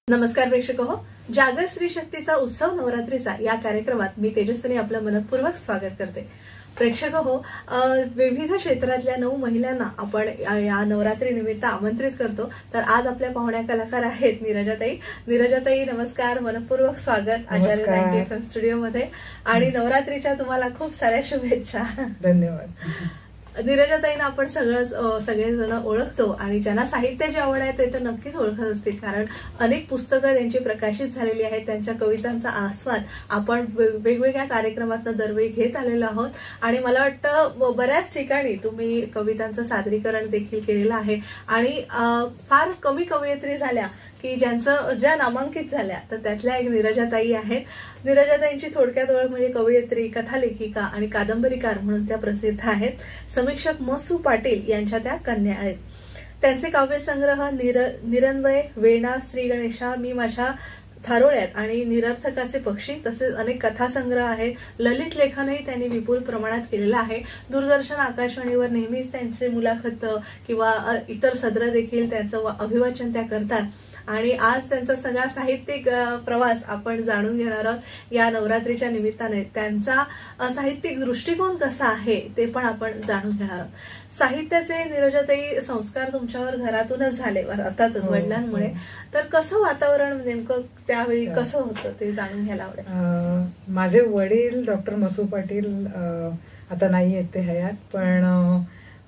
नमस्कार प्रेक्षक हो, जागर स्त्री शक्तीचा उत्सव नवरात्रीचा या कार्यक्रमात मी तेजस्विनी आपलं मनपूर्वक स्वागत करते। प्रेक्षक हो, विविध क्षेत्रातल्या 9 महिलांना आपण या नवरात्री निमित्त आमंत्रित करतो। तर आज आपल्या पाहुण्या कलाकार आहेत नीरजाताई। नीरजाताई नमस्कार, मनपूर्वक स्वागत आचार्य 90 FM स्टुडिओ मध्ये आणि नवरात्रीच्या तुम्हाला खूप साऱ्या शुभेच्छा। धन्यवाद। नीरजाताईंना आपण सगळेजण ओळखतो आणि ज्यांना साहित्याची आवड आहे ते तर नक्कीच ओळखत असतील, कारण अनेक पुस्तकं त्यांची प्रकाशित झालेली आहेत। त्यांच्या कवितांचा आस्वाद आपण वेगवेगळ्या कार्यक्रमातून दरवेळी घेत आलेलो आहोत आणि मला वाटतं बऱ्याच ठिकाणी तुम्ही कवितांचं सादरीकरण देखील केलेलं आहे आणि फार कमी कवयित्री झाल्या की ज्या नामांकित झाल्या, तर त्यातल्या एक नीरजाताई आहेत। नीरजाताईंची थोडक्यात ओळख म्हणजे कवयित्री, कथालेखिका आणि कादंबरीकार म्हणून त्या प्रसिद्ध आहेत। समीक्षक मसू पाटील यांच्या त्या कन्या आहेत। त्यांचे काव्यसंग्रह निरन्वय, वेणा, श्री गणेशा, मी माझ्या थारोळ्यात आणि निरर्थकाचे पक्षी तसेच अनेक कथासंग्रह आहेत। ललित लेखनही त्यांनी विपुल प्रमाणात केलेलं आहे। दूरदर्शन, आकाशवाणीवर नेहमीच त्यांचे मुलाखत किंवा इतर सदर देखील त्यांचं अभिवाचन त्या करतात आणि आज त्यांचा सगळा साहित्यिक प्रवास आपण जाणून घेणार आहोत। या नवरात्रीच्या निमित्ताने त्यांचा साहित्यिक दृष्टिकोन कसा आहे ते पण आपण जाणून घेणार आहोत। साहित्याचे नीरजाताई संस्कार तुमच्यावर घरातूनच झाले अर्थातच वडिलांमुळे, तर कसं वातावरण नेमकं त्यावेळी कसं होतं ते जाणून घ्यायला आवडेल। माझे वडील डॉक्टर मसू पाटील आता नाही आहेत ते हयात, पण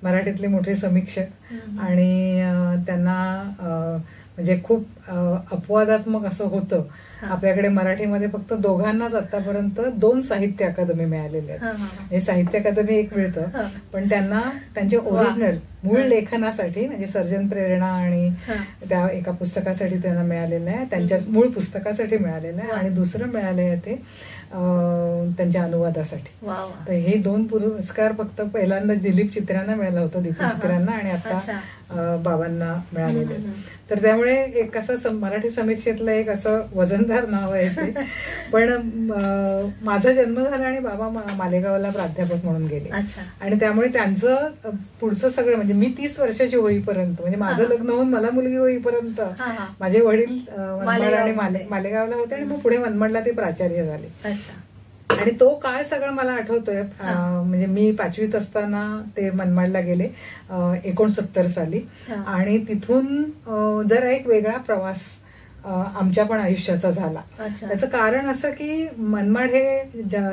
मराठीतले मोठे समीक्षक आणि त्यांना म्हणजे खूप अपवादात्मक असं होतं। आपल्याकडे मराठीमध्ये फक्त दोघांनाच आतापर्यंत 2 साहित्य अकादमी मिळालेले आहेत। हे साहित्य अकादमी एक मिळतं, पण त्यांना त्यांचे ओरिजिनल मूळ लेखनासाठी म्हणजे सर्जन प्रेरणा आणि त्या एका पुस्तकासाठी त्यांना मिळालेलं आहे, त्यांच्या मूळ पुस्तकासाठी मिळालेलं आहे आणि दुसरं मिळालंय ते त्यांच्या अनुवादासाठी। तर हे 2 पुरस्कार फक्त पहिल्यांदा दिलीप चित्र्यांना मिळाला होता, दीपू चित्र्यांना, आणि आता बाबांना मिळालेले। तर त्यामुळे एक असं मराठी समीक्षेतलं एक असं वजनदार नाव आहे ते। पण माझा जन्म झाला आणि बाबा मालेगावला प्राध्यापक म्हणून गेले आणि त्यामुळे त्यांचं पुढचं सगळं म्हणजे मी 30 वर्षाची होईपर्यंत, म्हणजे माझं लग्न होऊन मला मुलगी होईपर्यंत माझे वडील मनमाड आणि मालेगावला होते आणि मग पुढे मनमाडला ते प्राचार्य झाले। आणि तो काळ सगळं मला आठवतोय। म्हणजे मी 5वीत असताना ते मनमाडला गेले 69 साली आणि तिथून जरा एक वेगळा प्रवास आमच्या पण आयुष्याचा झाला। त्याचं कारण असं की मनमाड हे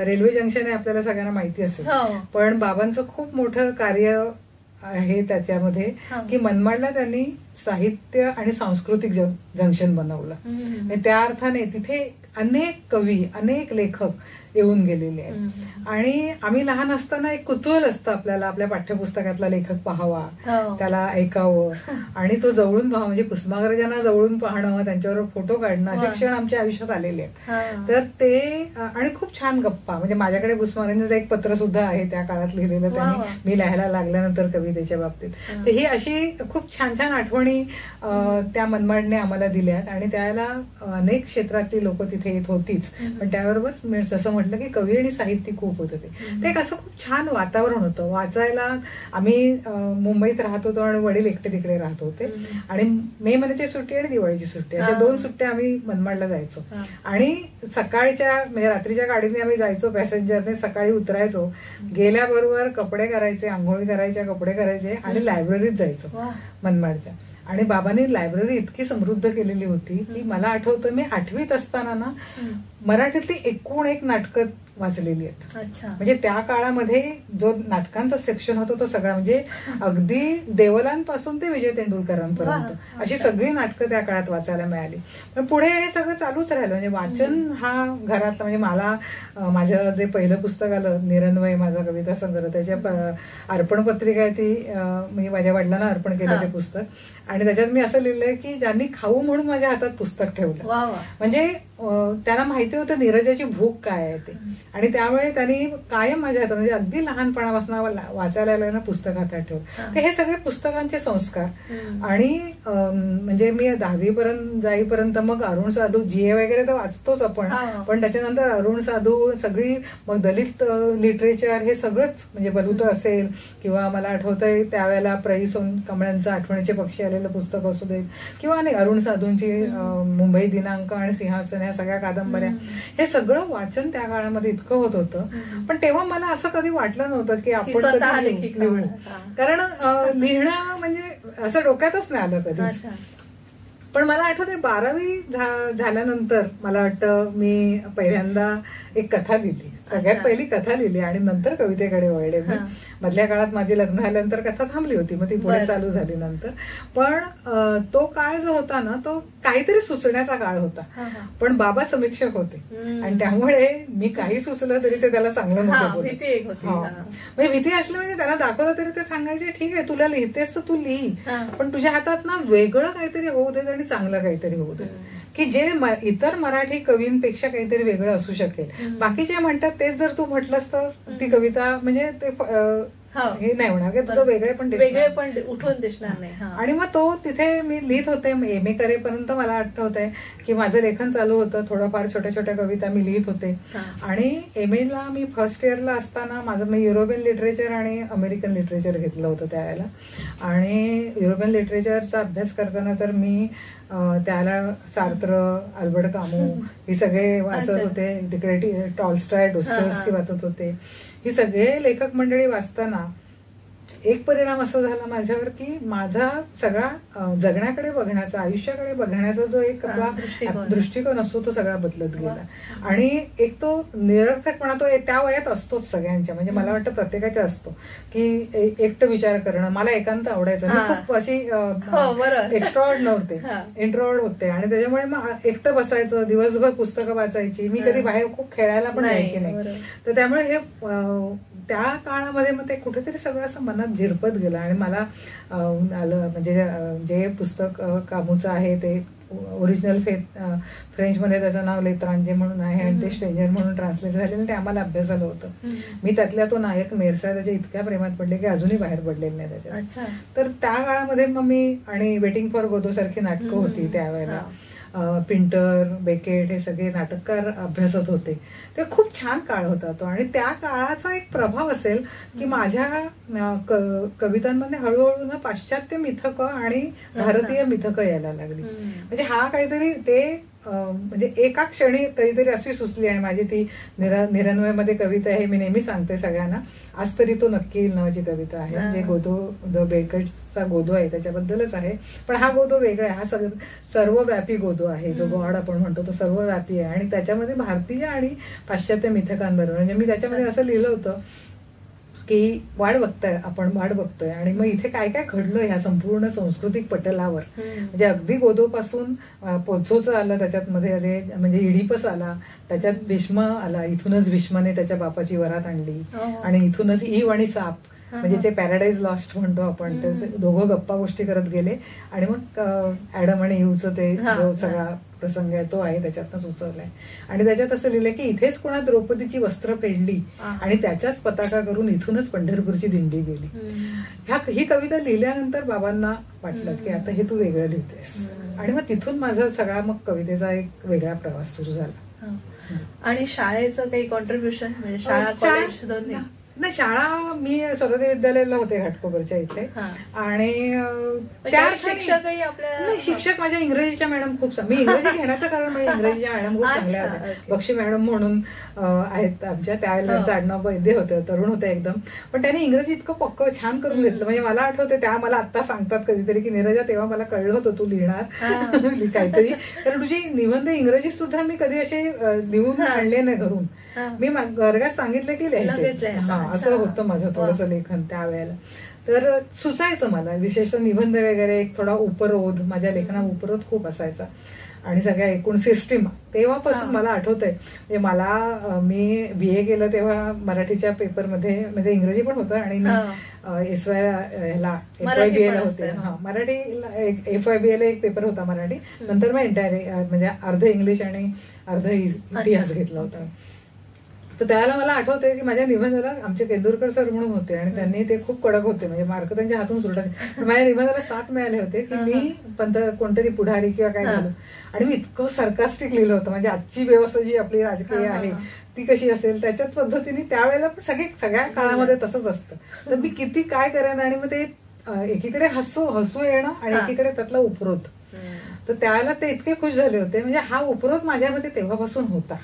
रेल्वे जंक्शन आहे, आपल्याला सगळ्यांना माहिती असेल, पण बाबांचं खूप मोठं कार्य आहे त्याच्यामध्ये की मनमाडला त्यांनी साहित्य आणि सांस्कृतिक जंक्शन बनवलं। त्या अर्थाने तिथे अनेक कवी, अनेक लेखक येऊन गेलेले आहेत आणि आम्ही लहान असताना एक कुतूहल असतं आपल्याला आपल्या पाठ्यपुस्तकातला लेखक पाहावा, त्याला ऐकावं आणि तो जवळून पाहावा, म्हणजे कुसुमाग्रजांना जवळून पाहणं, त्यांच्यावर फोटो काढणं, असे क्षण आमच्या आयुष्यात आलेले आहेत। तर ते आणि खूप छान गप्पा, म्हणजे माझ्याकडे कुसुमाग्रजांचं एक पत्र सुद्धा आहे त्या काळात लिहिलेलं त्यांनी, मी लिहायला लागल्यानंतर कवितेच्या बाबतीत। तर ही अशी खूप छान छान आठवणी त्या मनमाडने आम्हाला दिल्यात आणि त्याला अनेक क्षेत्रातली लोक तिथे येत होतीच, पण त्याबरोबरच मी जसं म्हटलं की कवी आणि साहित्यिक खूप होतं ते एक असं खूप छान वातावरण होतं वाचायला। आम्ही मुंबईत राहत होतो आणि वडील एकटे तिकडे राहत होते आणि मे महिन्याची सुट्टी आणि दिवाळीची सुट्टी अशा 2 सुट्ट्या आम्ही मनमाडला जायचो आणि सकाळच्या म्हणजे रात्रीच्या गाडीने आम्ही जायचो पॅसेंजरने, सकाळी उतरायचो, गेल्याबरोबर कपडे करायचे, आंघोळी करायच्या, कपडे करायचे आणि लायब्ररीत जायचो मनमाडच्या। आणि बाबांनी लायब्ररी इतकी समृद्ध केलेली होती की मला आठवतं मी 8वीत असताना ना मराठीतली एकूण एक नाटकं वाचलेली आहेत। म्हणजे त्या काळामध्ये जो नाटकांचा सेक्शन होता तो सगळा, म्हणजे अगदी देवलांपासून ते विजय तेंडुलकरांपर्यंत अशी सगळी नाटकं त्या काळात वाचायला मिळाली। पण पुढे हे सगळं चालूच राहिलं, म्हणजे वाचन हा घरातला, म्हणजे मला माझं जे पहिलं पुस्तक आलं निरन्वय माझा कविता संग्रह, त्याच्या अर्पण पत्रिका आहे ती म्हणजे माझ्या वडिलांना अर्पण केलं ते पुस्तक आणि त्याच्यात मी असं लिहिलंय की ज्यांनी खाऊ म्हणून माझ्या हातात पुस्तक ठेवलं, म्हणजे त्यांना माहिती होतं नीरजाची भूक काय आहे ते आणि त्यामुळे त्यांनी कायम माझ्या हातात, म्हणजे अगदी लहानपणापासून वाचायला लागलं ना पुस्तक हातात ठेवून. हे सगळे पुस्तकांचे संस्कार. आणि म्हणजे मी 10वी पर्यंत जाईपर्यंत मग अरुण साधू, जीए वगैरे तर वाचतोच आपण, पण त्याच्यानंतर अरुण साधू, सगळी मग दलित लिटरेचर, हे सगळंच, म्हणजे बलुतं असेल किंवा मला आठवतंय त्यावेळेला प्रई कमळांचं आठवणीचे पक्षी आलेलं पुस्तक असू देत, किंवा नाही अरुण साधूंची मुंबई दिनांक आणि सिंहासन, ह्या सगळ्या कादंबऱ्या, हे सगळं वाचन त्या काळामध्ये इतकं होत होतं. पण तेव्हा मला असं कधी वाटलं नव्हतं की आपण लिहू, कारण लिहिणं म्हणजे असं डोक्यातच नाही आलं कधी. पण मला आठवते 12वी झाल्यानंतर मला वाटतं मी पहिल्यांदा एक कथा लिहिली, सगळ्यात पहिली कथा लिहिली, आणि नंतर कवितेकडे वळले मी. मधल्या काळात माझे लग्न झाल्यानंतर कथा थांबली होती, मग ती पुढे चालू झाली नंतर. पण तो काळ जो होता ना, तो काहीतरी सुचण्याचा काळ होता. पण बाबा समीक्षक होते आणि त्यामुळे मी काही सुचलं तरी ते त्याला चांगलं नव्हतं. म्हणजे भीती असली म्हणजे त्याला दाखवलं तरी ते सांगायचे ठीक आहे तुला लिहितेस तर तू लिही, पण तुझ्या हातात ना वेगळं काहीतरी होऊ दे आणि चांगलं काहीतरी होऊ दे, की जे इतर मराठी कवींपेक्षा काहीतरी वेगळं असू शकेल. बाकीचे म्हणतात तेच जर तू म्हटलंस तर ती कविता म्हणजे ते हे नाही होणार, तुझं वेगळे पण उठून दिसणार नाही. आणि मग तो तिथे मी लिहित होते, एमए करेपर्यंत मला आठवत आहे की माझं लेखन चालू होतं, थोडंफार छोट्या छोट्या कविता मी लिहित होते. आणि एमएला मी फर्स्ट इयरला असताना माझं मी युरोपियन लिटरेचर आणि अमेरिकन लिटरेचर घेतलं होतं त्यावेळेला. आणि युरोपियन लिटरेचरचा अभ्यास करताना तर मी त्याला सार्त्र, अल्बर्ट कामू हे सगळे वाचत होते, तिकडे टॉल्स्टॉय, डोस्टोव्स्की वाचत होते. ही सगळे लेखक मंडळी वाचताना एक परिणाम असा झाला माझ्यावर की माझा सगळा जगण्याकडे बघण्याचा, आयुष्याकडे बघण्याचा जो एक आपला दृष्टिकोन असतो तो सगळा बदलत गेला. आणि एक तो निरर्थकपणा तो त्या वयात असतोच सगळ्यांच्या, म्हणजे मला वाटतं प्रत्येकाच्या असतो की एकटं विचार करणं. मला एकांत आवडायचं, मी खूप अशी एक्स्ट्रॉवर्ड नव्हते, इंट्रोवर्ड होते, आणि त्याच्यामुळे मग एकटं बसायचं, दिवसभर पुस्तकं वाचायची, मी कधी बाहेर खूप खेळायला पण जायची नाही. तर त्यामुळे हे त्या काळामध्ये मग ते कुठेतरी सगळं असं मनात झिरपत गेलं. आणि मला आलं म्हणजे जे पुस्तक कामूचं आहे ते ओरिजिनल फ्रेंचमध्ये त्याचं नाव लेत्रांजे म्हणून आहे आणि ते स्ट्रेंजर म्हणून ट्रान्सलेट झालेलं, ते आम्हाला अभ्यास झालं होतं. मी त्यातल्या तो नायक मेरसा त्याच्या इतक्या प्रेमात पडले की अजूनही बाहेर पडलेलं नाही त्याच्यात. तर त्या काळामध्ये मग मी, आणि वेटिंग फॉर गोदो सारखी नाटकं होती त्यावेळेला, पिंटर, बेकेट हे सगळे नाटककार अभ्यासत होते. ते खूप छान काळ होता तो. आणि त्या काळाचा एक प्रभाव असेल की माझ्या कवितांमध्ये हळूहळू ना पाश्चात्य मिथकं आणि भारतीय मिथकं यायला लागली. म्हणजे हा काहीतरी ते म्हणजे एका क्षणी कधीतरी अशी सुचली. आणि माझी ती निरन्वयमध्ये कविता आहे, मी नेहमी सांगते सगळ्यांना, आज तरी तो नक्की येईल नावाची कविता आहे. म्हणजे गोदो, द बेकेटचा गोदो आहे त्याच्याबद्दलच आहे, पण हा गोदो वेगळा आहे, हा सर्वव्यापी गोदो आहे. जो गॉड आपण म्हणतो तो सर्वव्यापी आहे. आणि त्याच्यामध्ये भारतीय आणि पाश्चात्य मिथकांबरोबर, म्हणजे मी त्याच्यामध्ये असं लिहिलं होतं की वाट बघतोय आणि मग इथे काय काय घडलं ह्या संपूर्ण सांस्कृतिक पटलावर. म्हणजे अगदी गोदोपासून पोचोचं आलं, त्याच्यात मध्ये म्हणजे इडिपस आला, त्याच्यात भीष्म आला, इथूनच भीष्माने त्याच्या बापाची वरात आणली, आणि इथूनच ईव आणि साप, म्हणजे ते पॅराडाईज लॉस्ट म्हणतो आपण, ते दोघं गप्पा गोष्टी करत गेले. आणि मग ऍडम आणि इव्हचं ते जो सगळा प्रसंग आहे तो आहे त्याच्यातनं सुचवलाय. आणि त्याच्यात असं लिहिलंय की इथेच कोणा द्रौपदीची वस्त्र पेडली आणि त्याच्याच पताका करून इथूनच पंढरपूरची दिंडी गेली. ही कविता लिहिल्यानंतर बाबांना वाटलं की आता हे तू वेगळं लिहितेस. आणि मग तिथून माझा सगळा मग कवितेचा एक वेगळा प्रवास सुरू झाला. आणि शाळेचं काही कॉन्ट्रीब्युशन, म्हणजे शाळा कॉलेज दोन्ही? नाही, शाळा मी सरस्वती विद्यालयाला होते घाटकोपरच्या इथे. आणि त्या शिक्षकही आपल्या, शिक्षक माझ्या इंग्रजीच्या मॅडम खूप, मी इंग्रजी घेण्याचं कारण माझ्या इंग्रजीच्या मॅडम खूप चांगल्या होत्या. बक्षी मॅडम म्हणून आहेत आमच्या, त्यावेळेला त्यांचं आडनाव वैद्य होतं, तरुण होतं एकदम, पण त्यांनी इंग्रजी इतकं पक्क छान करून घेतलं. म्हणजे मला आठवते त्या मला आता सांगतात कधीतरी की नीरजा तेव्हा मला कळलं होतं तू लिहिणार काहीतरी, कारण तुझी निबंध इंग्रजीत सुद्धा मी कधी असे लिहून आणले नाही घरून, मी वर्गात सांगितलं की लिहायचं. असं होतं माझं थोडंसं लेखन त्यावेळेला. तर सुचायचं मला, विशेषतः निबंध वगैरे एक थोडा उपरोध, माझ्या लेखनात उपरोध खूप असायचा. आणि सगळ्या एकूण सिस्टीम तेव्हापासून मला आठवतंय. म्हणजे मला मी बीए केलं तेव्हा मराठीच्या पेपरमध्ये, म्हणजे इंग्रजी पण होतं आणि मी एसवायला FYBA होते. मराठीला FYBA ला एक पेपर होता मराठी, नंतर मग एंटायर म्हणजे अर्ध इंग्लिश आणि अर्ध इतिहास घेतला होता. तर त्यावेळेला मला आठवतंय की माझ्या निबंधाला आमचे केंदुरकर सर म्हणून होते आणि त्यांनी ते खूप कडक होते, म्हणजे मार्क त्यांच्या हातून सुटायचे. माझ्या निबंधाला 7 मिळाले होते की मी कोणतरी पुढारी किंवा काय झालं, आणि मी इतकं सरकास्टिक लिहिलं होतं, म्हणजे आजची व्यवस्था जी आपली राजकीय आहे ती कशी असेल त्याच्याच पद्धतीने त्यावेळेला पण सगळ्या काळामध्ये तसंच असतं. तर मी किती काय करेन, आणि मग ते एकीकडे हसू येणं आणि एकीकडे त्यातला उपरोध. तर त्यावेळेला ते इतके खुश झाले होते, म्हणजे हा उपरोध माझ्यामध्ये तेव्हापासून होता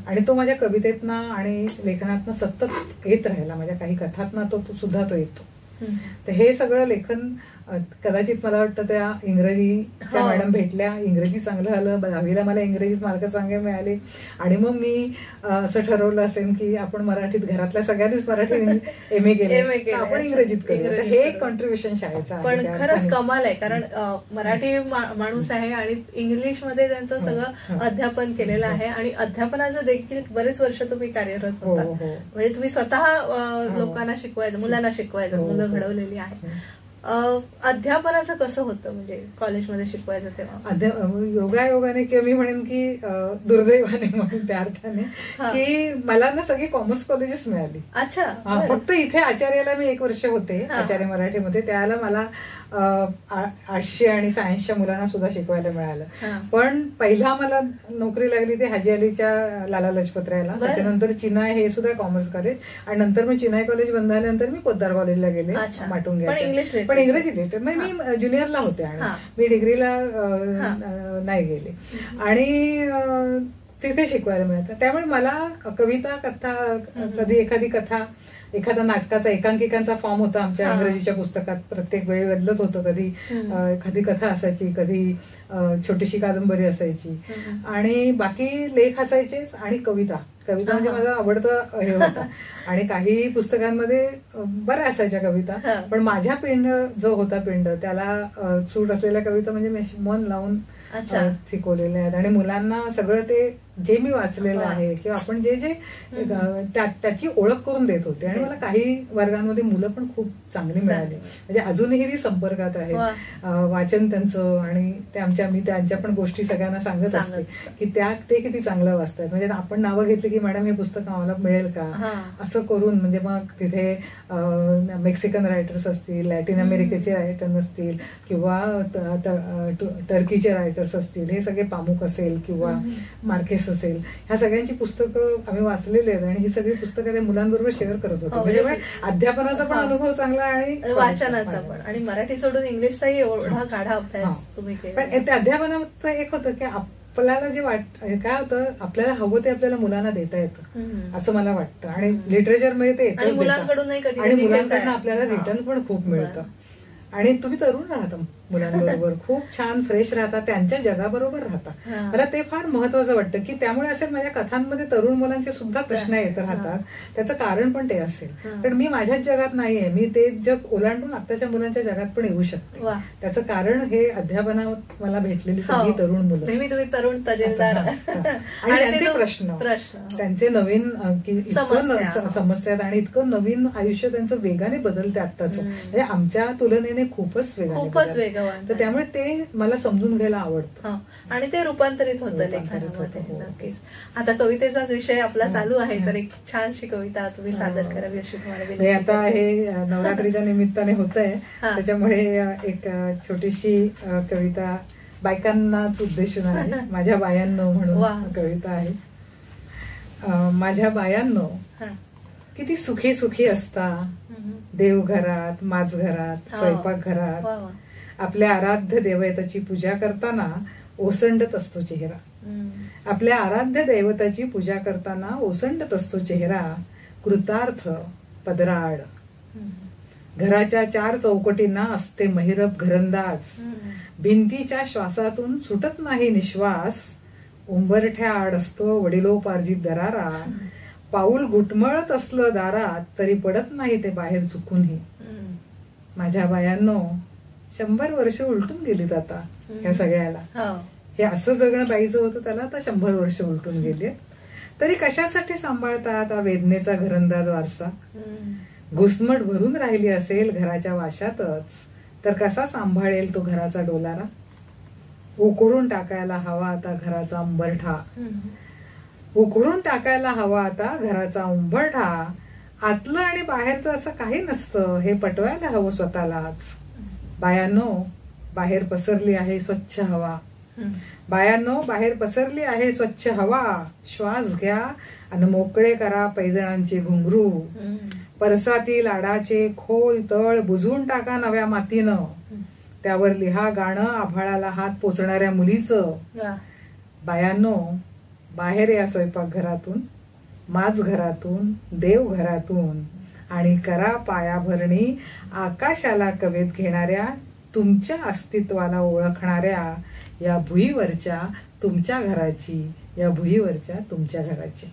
आणि तो माझ्या कवितेतनं आणि लेखनातनं सतत येत राहिला. माझ्या काही कथातनं तो सुद्धा तो येतो. तर हे सगळं लेखन कदाचित मला वाटतं त्या इंग्रजीच्या मॅडम भेटल्या, इंग्रजी चांगलं झालं, 10वीला मला इंग्रजीत मार्क चांगले मिळाले, आणि मग मी असं ठरवलं असेल की आपण मराठीत, घरातल्या सगळ्यांनीच मराठी MA केले, आपण इंग्रजीत करू. हे एक कॉन्ट्रीब्युशन शाळेचं आहे. पण खरंच कमाल आहे, कारण मराठी माणूस आहे आणि इंग्लिशमध्ये त्यांचं सगळं अध्यापन केलेलं आहे, आणि अध्यापनाचं देखील बरेच वर्ष तुम्ही कार्यरत होता. म्हणजे तुम्ही स्वतः लोकांना शिकवायचं, मुलांना शिकवायचं, मुलं घडवलेली आहे. अध्यापनाचं कसं होतं, म्हणजे कॉलेजमध्ये शिकवायचं तेव्हा? योगायोगाने किंवा मी म्हणेन की दुर्दैवाने म्हणून त्या अर्थाने की मला ना सगळी कॉमर्स कॉलेजेस मिळाली. अच्छा. फक्त इथे आचार्याला मी 1 वर्ष होते, आचार्य मराठीमध्ये. त्याला मला आर्ट्सच्या आणि सायन्सच्या मुलांना सुद्धा शिकवायला मिळालं. पण पहिला मला नोकरी लागली ती हाजी अलीच्या लाला लजपतरायला, त्याच्यानंतर चिनाय हे सुद्धा कॉमर्स कॉलेज, आणि नंतर मी चिनाय कॉलेज बंद झाल्यानंतर मी पोद्दार कॉलेजला गेले माटुंग्यात, पण इंग्रजी लिटर. मग मी ज्युनियरला होते आणि मी डिग्रीला नाही गेले, आणि तिथे शिकवायला मिळतं. त्यामुळे मला कविता, कथा, कधी एखादी कथा, एखादा नाटकाचा एकांकिकांचा फॉर्म होता आमच्या इंग्रजीच्या पुस्तकात, प्रत्येक वेळी बदलत होतं. कधी एखादी कथा असायची, कधी छोटीशी कादंबरी असायची, आणि बाकी लेख असायचेच, आणि कविता म्हणजे माझं आवडतं हे होतं. आणि काही पुस्तकांमध्ये बऱ्या असायच्या कविता, पण माझ्या पिंड जो होता पिंड त्याला सूट असलेल्या कविता म्हणजे मन लावून शिकवलेल्या आहेत, आणि मुलांना सगळं ते जे मी वाचलेलं आहे किंवा आपण जे जे त्याची ओळख करून देत होते. आणि मला काही वर्गांमध्ये मुलं पण खूप चांगली मिळाली, म्हणजे अजूनही ती संपर्कात आहे. वाचन त्यांचं, आणि ते मी त्यांच्या पण गोष्टी सगळ्यांना सांगत असते की ते किती चांगलं वाचतात. म्हणजे आपण नावं घेतली की मॅडम हे पुस्तक आम्हाला मिळेल का, असं करून. म्हणजे मग तिथे मेक्सिकन रायटर्स असतील, लॅटिन अमेरिकेचे रायटर असतील, किंवा टर्कीचे रायटर्स असतील, हे सगळे पामुक असेल किंवा मार्केस असेल, ह्या सगळ्यांची पुस्तकं आम्ही वाचलेली आहेत, आणि ही सगळी पुस्तकं त्या मुलांबरोबर शेअर करत होतो. म्हणजे अध्यापनाचा पण अनुभव चांगला आणि वाचनाचा पण, आणि मराठी सोडून इंग्लिशचाही एवढा गाढा अभ्यास तुम्ही केला. पण त्या अध्यापनात एक होतं की आपल्याला जे काय होतं, आपल्याला हवं ते आपल्याला मुलांना देता येतं असं मला वाटतं, आणि लिटरेचरमध्ये ते येतं, आणि मुलांकडून आपल्याला रिटर्न पण खूप मिळतं. आणि तुम्ही तरुण राहता मुलांबरोबर, खूप छान फ्रेश राहता, त्यांच्या जगाबरोबर राहता. मला ते फार महत्वाचं वाटतं की त्यामुळे असेल माझ्या कथांमध्ये तरुण मुलांचे सुद्धा प्रश्न येत राहतात. त्याचं कारण पण ते असेल, कारण मी माझ्याच जगात नाहीये, मी ते जग ओलांडून आत्ताच्या मुलांच्या जगात पण येऊ शकते. त्याचं कारण हे अध्यापनात मला भेटलेली सगळी तरुण मुलं, नेहमी तुम्ही तरुण तजेलदार, आणि त्यांचे प्रश्न, त्यांचे नवीन समस्या, आणि इतकं नवीन आयुष्य त्यांचं वेगाने बदलते आत्ताचं, म्हणजे आमच्या तुलनेने खूपच वेगाने. तर त्यामुळे ते मला समजून घ्यायला आवडतं, आणि ते रूपांतरित होतं लेखनामध्ये. नक्कीच. आता कवितेचाच विषय आपला चालू आहे, तर एक छानशी कविता तुम्ही सादर करावी अशी तुम्हाला. आता हे नवरात्रीच्या निमित्ताने होत आहे, त्याच्यामुळे एक छोटीशी कविता बायकांनाच उद्देशून आहे. माझ्या बायांनो म्हणून कविता आहे. माझ्या बायांनो, किती सुखी सुखी असता, देवघरात, माझघरात, स्वयंपाकघरात. आपल्या आराध्य दैवताची पूजा करताना ओसंडत असतो चेहरा. आपल्या आराध्य दैवताची पूजा करताना ओसंडत असतो चेहरा. कृतार्थ पदराड. घराच्या 4 चौकटींना असते महिरप घरंदाज. भिंतीच्या श्वासातून सुटत नाही निश्वास. उंबरठ्या आड असतो वडिलोपार्जित दरारा. पाऊल घुटमळत असलं दारात तरी पडत नाही ते बाहेर चुकूनही. माझ्या बायांनो, 100 वर्ष उलटून गेलीत आता ह्या सगळ्याला. हे असं जगणं बाईचं होतं त्याला आता 100 वर्ष उलटून गेली. तरी कशासाठी सांभाळतात हा वेदनेचा घरंदाज वारसा. घुसमट भरून राहिली असेल घराच्या वाशातच, तर कसा सांभाळेल तो घराचा डोलारा. उकळून टाकायला हवा आता घराचा अंबरठा. उघडून टाकायला हवा आता घराचा उंबरठा, आतलं आणि बाहेरचं असं काही नसतं हे पटवायला हवं स्वतःलाच. बायांनो बाहेर पसरली आहे स्वच्छ हवा, बायांनो बाहेर पसरली आहे स्वच्छ हवा, श्वास घ्या आणि मोकळे करा पैजणांचे घुंगरू, परसातील लाडाचे खोल तळ बुजवून टाका नव्या मातीनं, त्यावर लिहा गाणं आभाळाला हात पोचणाऱ्या मुलीचं. बायांनो बाहेर या स्वयंपाकघरातून, माझ घरातून, देव घरातून आणि करा पायाभरणी आकाशाला कवेत घेणाऱ्या, तुमच्या अस्तित्वाला ओळखणाऱ्या या भुईवरच्या तुमच्या घराची, या भुईवरच्या तुमच्या घराची.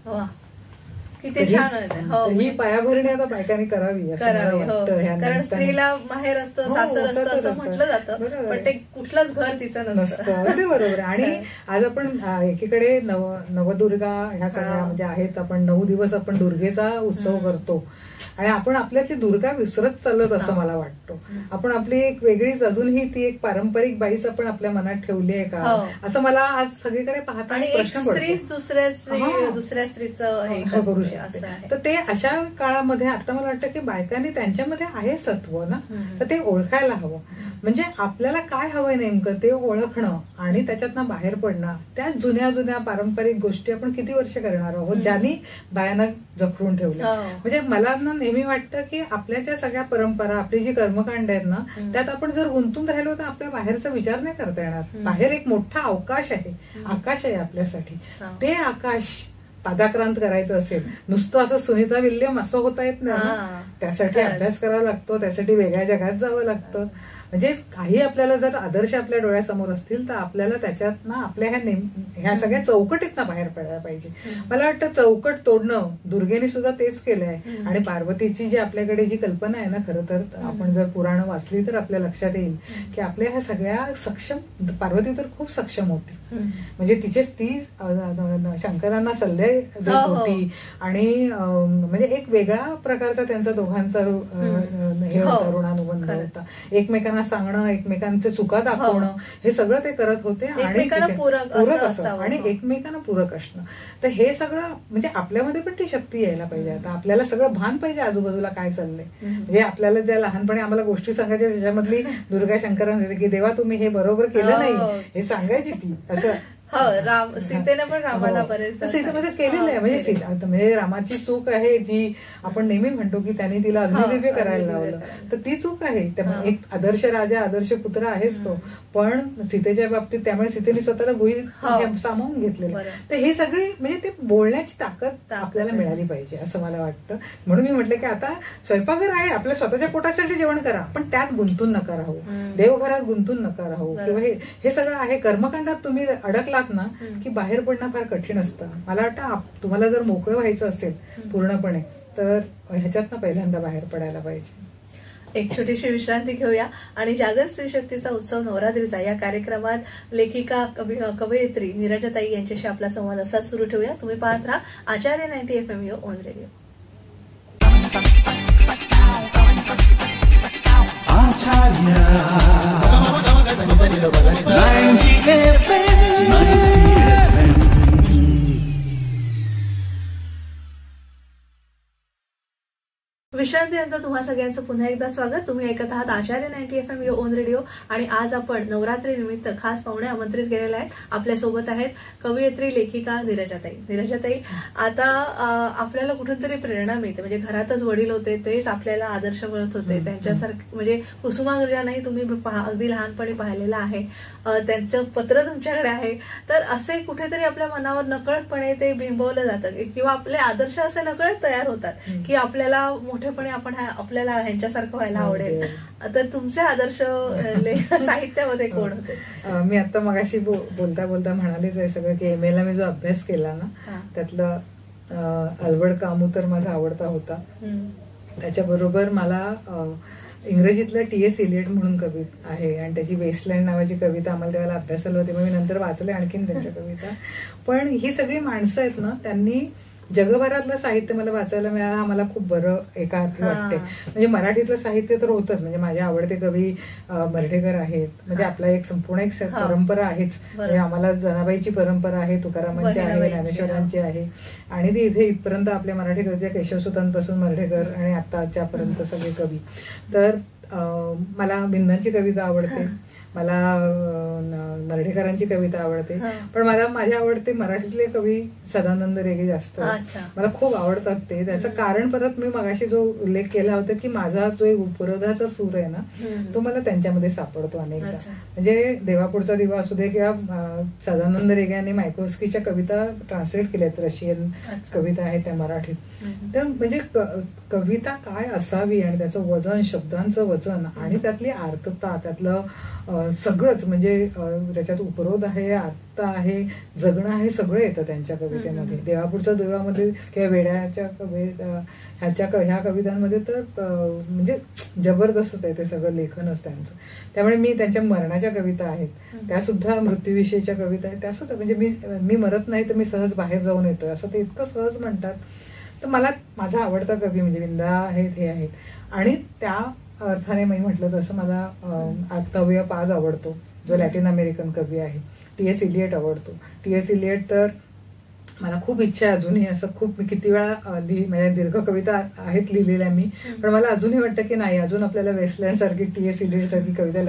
किती छान आहे. ही पायाभरणी आता बायकांनी करावी. कारण स्त्रीला माहेर असतं, सासर असतं असं म्हटलं जातं, पण ते कुठलंच घर तिचं नसतं. अगदी बरोबर. आणि आज आपण एकीकडे नवदुर्गा ह्या सगळ्या म्हणजे आहेत, आपण 9 दिवस आपण दुर्गेचा उत्सव करतो आणि आपण आपल्यातली दुर्गा विसरत चाललोत असं मला वाटतं. आपण आपली एक वेगळीच अजूनही ती एक पारंपरिक बाईच आपण आपल्या मनात ठेवली आहे का असं मला आज सगळीकडे पाहता प्रश्न पडतो. दुसऱ्या स्त्रीचं हे करू शकते. तर ते अशा काळामध्ये आता मला वाटतं की बायकांनी त्यांच्यामध्ये आहे सत्व ना, तर ते ओळखायला हवं. म्हणजे आपल्याला काय हवंय नेमकं ते ओळखणं आणि त्याच्यातनं बाहेर पडणं. त्या जुन्या जुन्या पारंपरिक गोष्टी आपण किती वर्ष करणार आहोत ज्यांनी बायांना जखडून ठेवल्या. म्हणजे मला ना नेहमी वाटतं की आपल्या ज्या सगळ्या परंपरा, आपली जी कर्मकांड आहेत ना, त्यात आपण जर गुंतून राहिलो तर आपल्या बाहेरचा विचार नाही करता येणार. बाहेर एक मोठा अवकाश आहे, आकाश आहे आपल्यासाठी. ते आकाश पादाक्रांत करायचं असेल, नुसतं असं सुनीता विल्यम असं होता येत नाही. त्यासाठी अभ्यास करावा लागतो, त्यासाठी वेगळ्या जगात जावं लागतं. म्हणजे काही आपल्याला जर आदर्श आपल्या डोळ्यासमोर असतील तर आपल्याला त्याच्यात ना आपल्या ह्या सगळ्या चौकटीतनं बाहेर पडायला पाहिजे. मला वाटतं चौकट तोडणं दुर्गेने सुद्धा तेच केलंय. आणि पार्वतीची जी आपल्याकडे जी कल्पना आहे ना, खरं तर आपण जर पुराणं वाचली तर आपल्या लक्षात येईल की आपल्या ह्या सगळ्या सक्षम, पार्वती तर खूप सक्षम होती. म्हणजे तिचेच ती शंकरांना सल्ले देत होती आणि म्हणजे एक वेगळा प्रकारचा त्यांचा दोघांचा हे होता, ऋणानुबंध होता. एकमेकांना सांगणं, एकमेकांचे चुका दाखवणं, हे सगळं ते करत होते आणि पूरक असं आणि एकमेकांना पूरक असणं. तर हे सगळं म्हणजे आपल्यामध्ये पण ती शक्ती यायला पाहिजे. आता आपल्याला सगळं भान पाहिजे आजूबाजूला काय चाललंय. म्हणजे आपल्याला ज्या लहानपणी आम्हाला गोष्टी सांगायच्या त्याच्यामधली दुर्गा शंकरांना की देवा तुम्ही हे बरोबर केलं नाही हे सांगायची ती. असं सीतेने पण रामाला बरेच सीतेमध्ये केलेलं आहे. म्हणजे रामाची चूक आहे जी आपण नेहमी म्हणतो की त्यांनी तिला अग्निदिव्य करायला लावलं, तर ती चूक आहे. एक आदर्श राजा, आदर्श पुत्र आहेच तो, पण सीतेच्या बाबतीत त्यामुळे सीतेने स्वतःला गुही सामावून घेतलेलं. तर हे सगळी म्हणजे ते बोलण्याची ताकद आपल्याला मिळाली पाहिजे असं मला वाटतं. म्हणून मी म्हटलं की आता स्वयंपाकघर आहे, आपल्या स्वतःच्या पोटासाठी जेवण करा, पण त्यात गुंतून नका राहू, देवघरात गुंतून नका राहू. किंवा हे सगळं आहे कर्मकांडात तुम्ही अडकलात ना की बाहेर पडणं फार कठीण असतं. मला वाटतं तुम्हाला जर मोकळं व्हायचं असेल पूर्णपणे तर ह्याच्यातनं पहिल्यांदा बाहेर पडायला पाहिजे. एक छोटीशी विश्रांती घेऊया आणि जागर स्त्री शक्तीचा उत्सव नवरात्रीचा या कार्यक्रमात लेखिका कवयित्री नीरजाताई यांच्याशी आपला संवाद असा सुरू ठेवूया. तुम्ही पाहत राहा आचार्य 90 FM युअर ओन रेडिओ. विश्रांतीनंतर तुम्हा सगळ्यांचं पुन्हा एकदा स्वागत. तुम्ही ऐकत आहात आचार्य 90 FM युअर ओन रेडिओ आणि आज आपण नवरात्री निमित्त खास पाहुणे आमंत्रित केलेले आहेत. आपल्यासोबत आहेत कवयित्री लेखिका नीरजाताई. नीरजाताई, आता आपल्याला कुठून तरी प्रेरणा मिळते. म्हणजे घरातच वडील होते, तेच आपल्याला आदर्श मिळत होते. त्यांच्यासारखं म्हणजे कुसुमाग्रजांनाही तुम्ही अगदी लहानपणी पाहिलेलं आहे, त्यांचं पत्र तुमच्याकडे आहे. तर असे कुठेतरी आपल्या मनावर नकळतपणे ते बिंबवलं जातं किंवा आपले आदर्श असे नकळत तयार होतात की आपल्याला मोठेपणे आपण आपल्याला ह्यांच्यासारखं व्हायला आवडेल. तर तुमचे आदर्श साहित्यामध्ये कोण होते? मी आता मगाशी बोलता बोलता म्हणालेच आहे सगळं की MA ला मी जो अभ्यास केला ना त्यातलं अल्बर्ट कामू तर माझा आवडता होता. त्याच्याबरोबर मला इंग्रजीतलं T.S. इलियट म्हणून कवी आहे आणि त्याची वेस्टलँड नावाची कविता आम्हाला त्यावेळेला अभ्यासाला होती, मग मी नंतर वाचले आणखीन त्यांच्या कविता. पण ही सगळी माणसं आहेत ना, त्यांनी जगभरातलं साहित्य मला वाचायला मिळालं हा मला खूप बरं एका अर्थी वाटते. म्हणजे मराठीतलं साहित्य तर होतच, म्हणजे माझे आवडते कवी मर्ढेकर आहेत, म्हणजे आपला एक संपूर्ण एक परंपरा आहेच. म्हणजे आम्हाला जनाबाईची परंपरा आहे, तुकारामांची आहे, ज्ञानेश्वरांची आहे, आणि ती इथे इथपर्यंत आपल्या मराठी कवीच्या केशवसुतांपासून मर्ढेकर आणि आताच्यापर्यंत सगळे कवी. तर मला भिंदांची कविता आवडते, मला मर्ढेकरांची कविता आवडते, पण मला माझ्या आवडते मराठीतले कवी सदानंद रेगे जास्त मला खूप आवडतात. ते त्याचं कारण परत मी मगाशी जो उल्लेख केला होता की माझा जो एक उपरोधाचा सूर आहे ना तो मला त्यांच्यामध्ये सापडतो अनेकदा. म्हणजे देवापुढचा दिवा असू दे किंवा सदानंद रेगे यांनी मायकोस्कीच्या कविता ट्रान्सलेट केल्यात, रशियन कविता आहे त्या मराठीत. तर म्हणजे कविता काय असावी आणि त्याचं वजन, शब्दांचं वजन आणि त्यातली आर्तता, त्यातलं सगळंच, म्हणजे त्याच्यात उपरोध आहे, आर्तता आहे, जगणं आहे, सगळं येतं त्यांच्या कवितेमध्ये. देवापुढच्या देवामध्ये किंवा वेड्याच्या ह्या कवितांमध्ये तर म्हणजे जबरदस्त आहे ते सगळं लेखनच त्यांचं. त्यामुळे मी त्यांच्या मरणाच्या कविता आहेत त्या सुद्धा, मृत्यूविषयीच्या कविता आहेत त्या सुद्धा, म्हणजे मी मरत नाही तर मी सहज बाहेर जाऊन येतोय असं ते इतकं सहज म्हणतात. तर मला माझा आवडता कवी म्हणजे विंदा आहेत, हे आहेत. आणि त्या अर्थाने मी म्हटलं तसं मला ऑक्टाविया पाज आवडतो, जो लॅटिन अमेरिकन कवी आहे. टी.एस. इलियट आवडतो. टी.एस. इलियट तर मला खूप इच्छा आहे अजूनही, असं खूप मी किती वेळा म्हणजे दीर्घ कविता आहेत लिहिलेल्या मी, पण मला अजूनही वाटतं की नाही, अजून आपल्याला वेस्टलँड सारखी टी.एस. इलियट सारखी कविता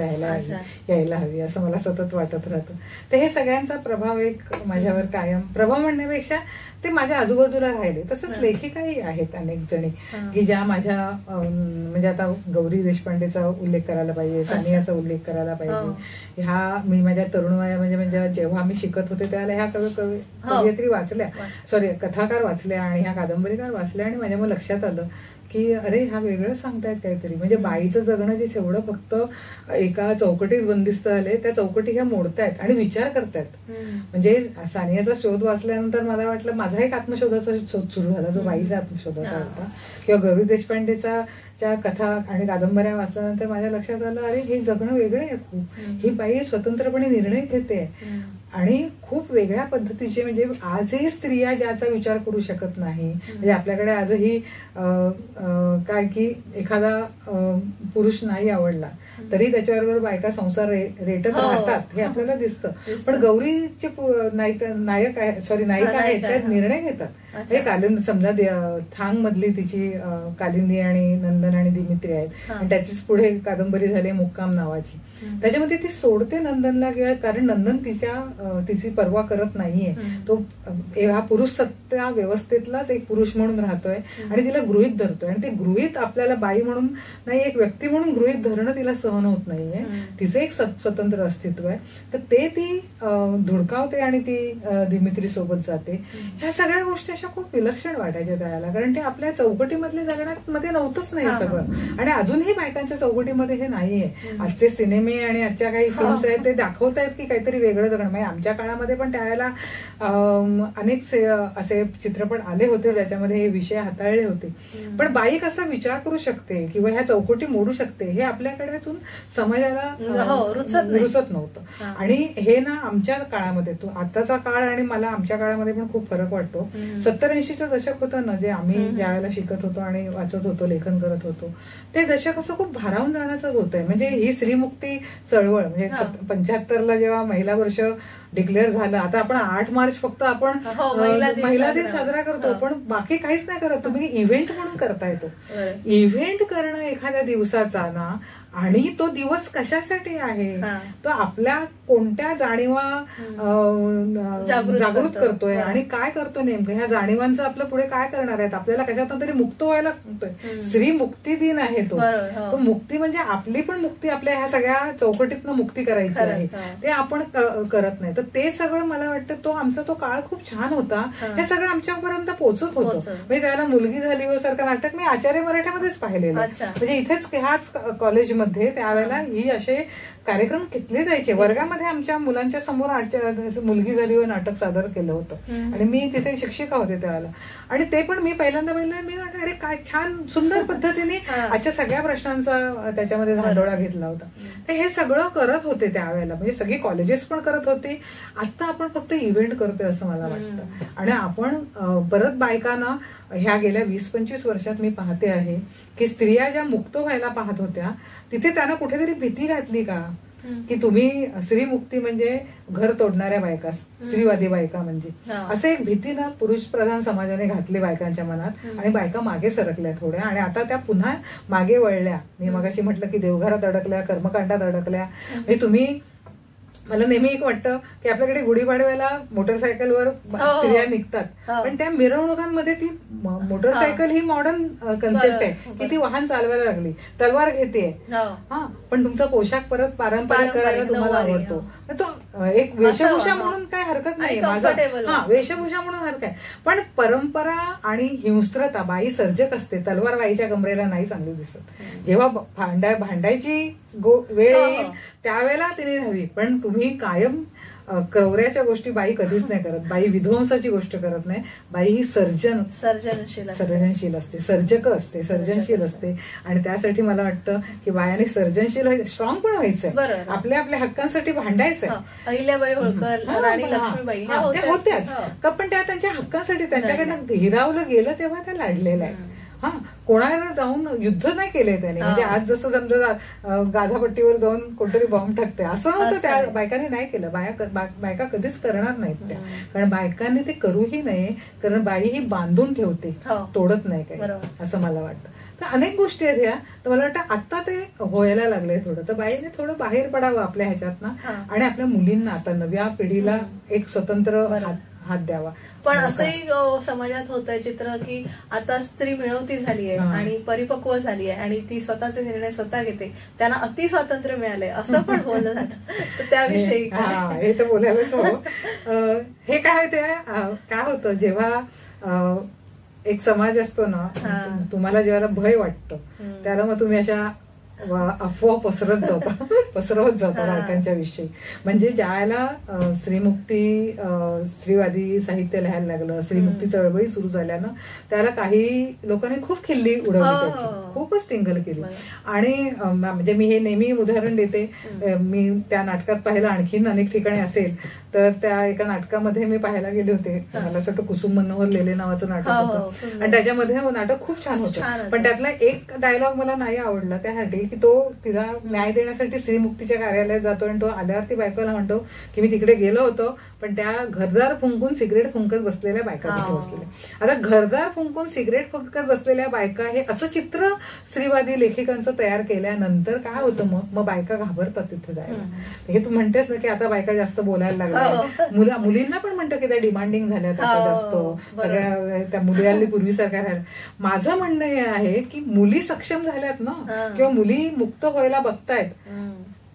यायला हवी असं मला सतत वाटत राहतं. तर हे सगळ्यांचा प्रभाव एक माझ्यावर कायम, प्रभाव म्हणण्यापेक्षा ते माझ्या आजूबाजूला राहिले. तसंच लेखिकाही आहेत अनेक जणी की ज्या माझ्या म्हणजे आता गौरी देशपांडेचा उल्लेख करायला पाहिजे, सानियाचा उल्लेख करायला पाहिजे. ह्या मी माझ्या तरुण वया म्हणजे जेव्हा मी शिकत होते त्यावेळेला ह्या कवयित्री वाचल्या, सॉरी कथाकार वाचल्या आणि ह्या कादंबरीकार वाचल्या, आणि माझ्या मग लक्षात आलं की अरे ह्या वेगळं सांगतायत काहीतरी. म्हणजे बाईचं जगणं जे तेवढं फक्त एका चौकटीत बंदिस्त आले, त्या चौकटी ह्या मोडतायत आणि विचार करतायत. म्हणजे सानियाचा शोध वाचल्यानंतर मला वाटलं माझा एक आत्मशोधाचा शोध सुरू झाला, जो बाईचा आत्मशोधाचा होता. किंवा गौरी देशपांडेचा त्या कथा आणि कादंबऱ्या वाचल्यानंतर माझ्या लक्षात आलं अरे हे जगणं वेगळं आहे खूप. ही बाई स्वतंत्रपणे निर्णय घेते आणि खूप वेगळ्या पद्धतीचे, म्हणजे आजही स्त्रिया ज्याचा विचार करू शकत नाही. म्हणजे आपल्याकडे आजही काय की एखादा पुरुष नाही आवडला तरी त्याच्याबरोबर बायका संसार रेटत राहतात हे आपल्याला दिसतं. पण गौरीचे नायक आहेत त्या निर्णय घेतात. हे कालिंदी समजा थांग मधली तिची कालिंदी आणि नंदन आणि दिमित्री आहेत, आणि त्याचीच पुढे कादंबरी झाली मुक्काम नावाची. त्याच्यामध्ये ती सोडते नंदनला, कारण नंदन तिची पर्वा करत नाहीये. तो हा पुरुष सत्ता व्यवस्थेतलाच एक पुरुष म्हणून राहतोय आणि तिला गृहीत धरतोय, आणि ते गृहीत आपल्याला बाई म्हणून नाही, एक व्यक्ती म्हणून गृहीत धरणं तिला सहन होत नाहीये. तिचं एक स्वतंत्र अस्तित्व आहे. तर ते ती धुडकावते आणि ती दिमित्री सोबत जाते. ह्या सगळ्या गोष्टी अशा खूप विलक्षण वाटायच्या त्याला, कारण ते आपल्या चौकटीमधल्या जगण्यामध्ये नव्हतंच नाही सगळं. आणि अजूनही बायकांच्या चौकटीमध्ये हे नाहीये. आजचे सिनेमे आणि आजच्या काही फिल्म्स आहेत ते दाखवत आहेत की काहीतरी वेगळं जगणं. म्हणजे आमच्या काळामध्ये पण त्यावेळेला अनेक असे चित्रपट आले होते ज्याच्यामध्ये हे विषय हाताळले होते. पण बाई कसा विचार करू शकते किंवा ह्या चौकटी मोडू शकते हे आपल्याकडे समाजाला रुचत नव्हतं. आणि हे ना आमच्या काळामध्ये, तो आताचा काळ आणि मला आमच्या काळामध्ये पण खूप फरक वाटतो. 70-80चं दशक होतं ना, जे आम्ही ज्या वेळेला शिकत होतो आणि वाचत होतो, लेखन करत होतो, ते दशक असं खूप भारावून जाण्याचंच होतंय. म्हणजे ही स्त्रीमुक्ती चळवळ, म्हणजे 75ला जेव्हा महिला वर्ष डिक्लेअर झालं, आता आपण 8 मार्च फक्त आपण महिला दिन साजरा करतो, पण बाकी काहीच नाही करत. तुम्ही इव्हेंट म्हणून करता येतो. इव्हेंट करणं एखाद्या दिवसाचा ना, आणि तो दिवस कशासाठी आहे, तो आपल्या कोणत्या जाणीवा जागृत करतोय आणि काय करतोय नेमकं, ह्या जाणीवांचं आपलं पुढे काय करणार आहेत, आपल्याला कशातून तरी मुक्त व्हायला सांगतोय. स्त्री मुक्ती दिन आहे तो मुक्ती म्हणजे आपली पण मुक्ती, आपल्या ह्या सगळ्या चौकटीतनं मुक्ती करायची आहे, ते आपण करत नाही. तर ते सगळं मला वाटतं तो आमचा तो काळ खूप छान होता. हे सगळं आमच्यापर्यंत पोहोचत होतं. म्हणजे त्याला मुलगी झाली हो सारखं नाटक मी आचार्य मराठ्यामध्येच पाहिलेलं. म्हणजे इथेच ह्याच कॉलेजमध्ये त्यावेळेला ही असे कार्यक्रम घेतले जायचे. वर्गामध्ये आमच्या मुलांच्या समोर मुलगी झाली हो नाटक सादर केलं होतं आणि मी तिथे शिक्षिका होते त्यावेळेला. आणि ते पण मी पहिल्यांदा मी म्हटलं अरे काय छान सुंदर पद्धतीने आजच्या सगळ्या प्रश्नांचा त्याच्यामध्ये धांडोळा घेतला होता. तर हे सगळं करत होते त्यावेळेला. म्हणजे सगळी कॉलेजेस पण करत होती आता आपण फक्त इव्हेंट करतोय असं मला वाटतं. आणि आपण परत बायकांना ह्या गेल्या 20-25 वर्षात मी पाहते आहे की स्त्रिया ज्या मुक्त व्हायला पाहत होत्या तिथे त्यांना कुठेतरी भीती घातली का की तुम्ही स्त्रीमुक्ती म्हणजे घर तोडणाऱ्या बायका, स्त्रीवादी बायका म्हणजे असं एक भीती ना पुरुष प्रधान समाजाने घातली बायकांच्या मनात आणि बायका मागे सरकल्या थोड्या आणि आता त्या पुन्हा मागे वळल्या. मी मगाशी म्हटलं की देवघरात अडकल्या, कर्मकांडात अडकल्या. म्हणजे तुम्ही मला नेहमी एक वाटतं की आपल्याकडे गुढीपाडव्याला मोटरसायकलवर स्त्रिया निघतात पण त्या मिरवणुकांमध्ये ती मोटरसायकल ही मॉडर्न कन्सेप्ट आहे की ती वाहन चालवायला लागली, तलवार घेते. हा पण तुमचा पोशाख परत पारंपरिक करायला तुम्हाला आवडतो तो एक वेशभूषा म्हणून काय हरकत नाही. माझा वेशभूषा म्हणून हरकत आहे पण परंपरा आणि हिंस्त्रता, बाई सर्जक असते, तलवार बाईच्या कमरेला नाही चांगली दिसत. जेव्हा भांडायची वेळ येईल त्यावेळेला तिने हवी. पण तुम्ही कायम क्रौर्याच्या गोष्टी बाई कधीच नाही करत. बाई विध्वंसाची गोष्ट करत नाही. बाई ही सर्जनशील असते, सर्जक असते, सर्जनशील असते. आणि त्यासाठी मला वाटतं की बायाने सर्जनशील स्ट्रॉंग पण व्हायचंय, आपल्या आपल्या हक्कांसाठी भांडायचंय. अहिल्याबाई होळकर, राणी लक्ष्मीबाई त्या होत्याच का पण त्या त्यांच्या हक्कांसाठी त्यांच्याकडनं हिरावलं गेलं तेव्हा त्या लढलेल्या आहेत. हा कोणाला जाऊन युद्ध नाही केले त्याने. म्हणजे आज जसं समजा गाझापट्टीवर जाऊन कोणतरी बॉम्ब टाकते असं नव्हतं, त्या बायकांनी नाही केलं. बायका कधीच करणार नाहीत त्या, कारण बायकांनी ते करूही नये, कारण बाई ही बांधून ठेवते, तोडत नाही काही, असं मला वाटतं. तर अनेक गोष्टी आहेत ह्या. तर मला वाटतं आता ते व्हायला लागले थोडं. तर बाईने थोडं बाहेर पडावं आपल्या ह्याच्यातनं आणि आपल्या मुलींना आता नव्या पिढीला एक स्वतंत्र हात द्यावा. पण असंही समाजात होत आहे चित्र की आता स्त्री मिळवती झाली आहे आणि परिपक्व झाली आहे आणि ती स्वतःचे निर्णय स्वतः घेते, त्यांना अति स्वातंत्र्य मिळालंय असं पण बोललं जातं. तर त्याविषयी हे तर बोलायलाच हवं. हे काय ते काय होतं जेव्हा एक समाज असतो ना, तुम्हाला जेव्हा भय वाटतं त्याला मग तुम्ही अशा अफवा पसरवत जाता बायकांच्या विषयी. म्हणजे ज्याला स्त्रीमुक्ती, स्त्रीवादी साहित्य लिहायला लागलं, स्त्रीमुक्ती चळवळी सुरू झाल्यानं त्याला काही लोकांनी खूप खिल्ली उडवली, त्याची खूपच टिंगल केली. आणि म्हणजे मी हे नेहमी उदाहरण देते. मी त्या नाटकात पाहिलं, आणखीन अनेक ठिकाणी असेल तर त्या एका नाटकामध्ये मी पाहायला गेले होते. मला असं वाटतं कुसुम मनोहर लेले नावाचं नाटक होतं आणि त्याच्यामध्ये नाटक खूप छान होतं. पण त्यातला एक डायलॉग मला नाही आवडला त्यासाठी की तो तिला न्याय देण्यासाठी स्त्रीमुक्तीच्या कार्यालयात जातो आणि तो आल्यावर ती बायकोला म्हणतो की मी तिकडे गेलो होतो पण त्या घरदार फुंकून सिगरेट फुंकत बसलेल्या बायका तिथे बसलेल्या. आता घरदार फुंकून सिगरेट फुंकत बसलेल्या बायका हे असं चित्र स्त्रीवादी लेखिकांचं तयार केल्यानंतर काय होतं मग बायका घाबरतात तिथे जायला. हे तू म्हणतेस ना की आता बायका जास्त बोलायला लागल्या. मुलींना पण म्हणतं की त्या डिमांडिंग झाल्यात आता जास्त, सगळ्या त्या मुली पूर्वीसारख्या राहिल्या. माझं म्हणणं हे आहे की मुली सक्षम झाल्यात ना किंवा मुली मुक्त व्हायला बघतायत,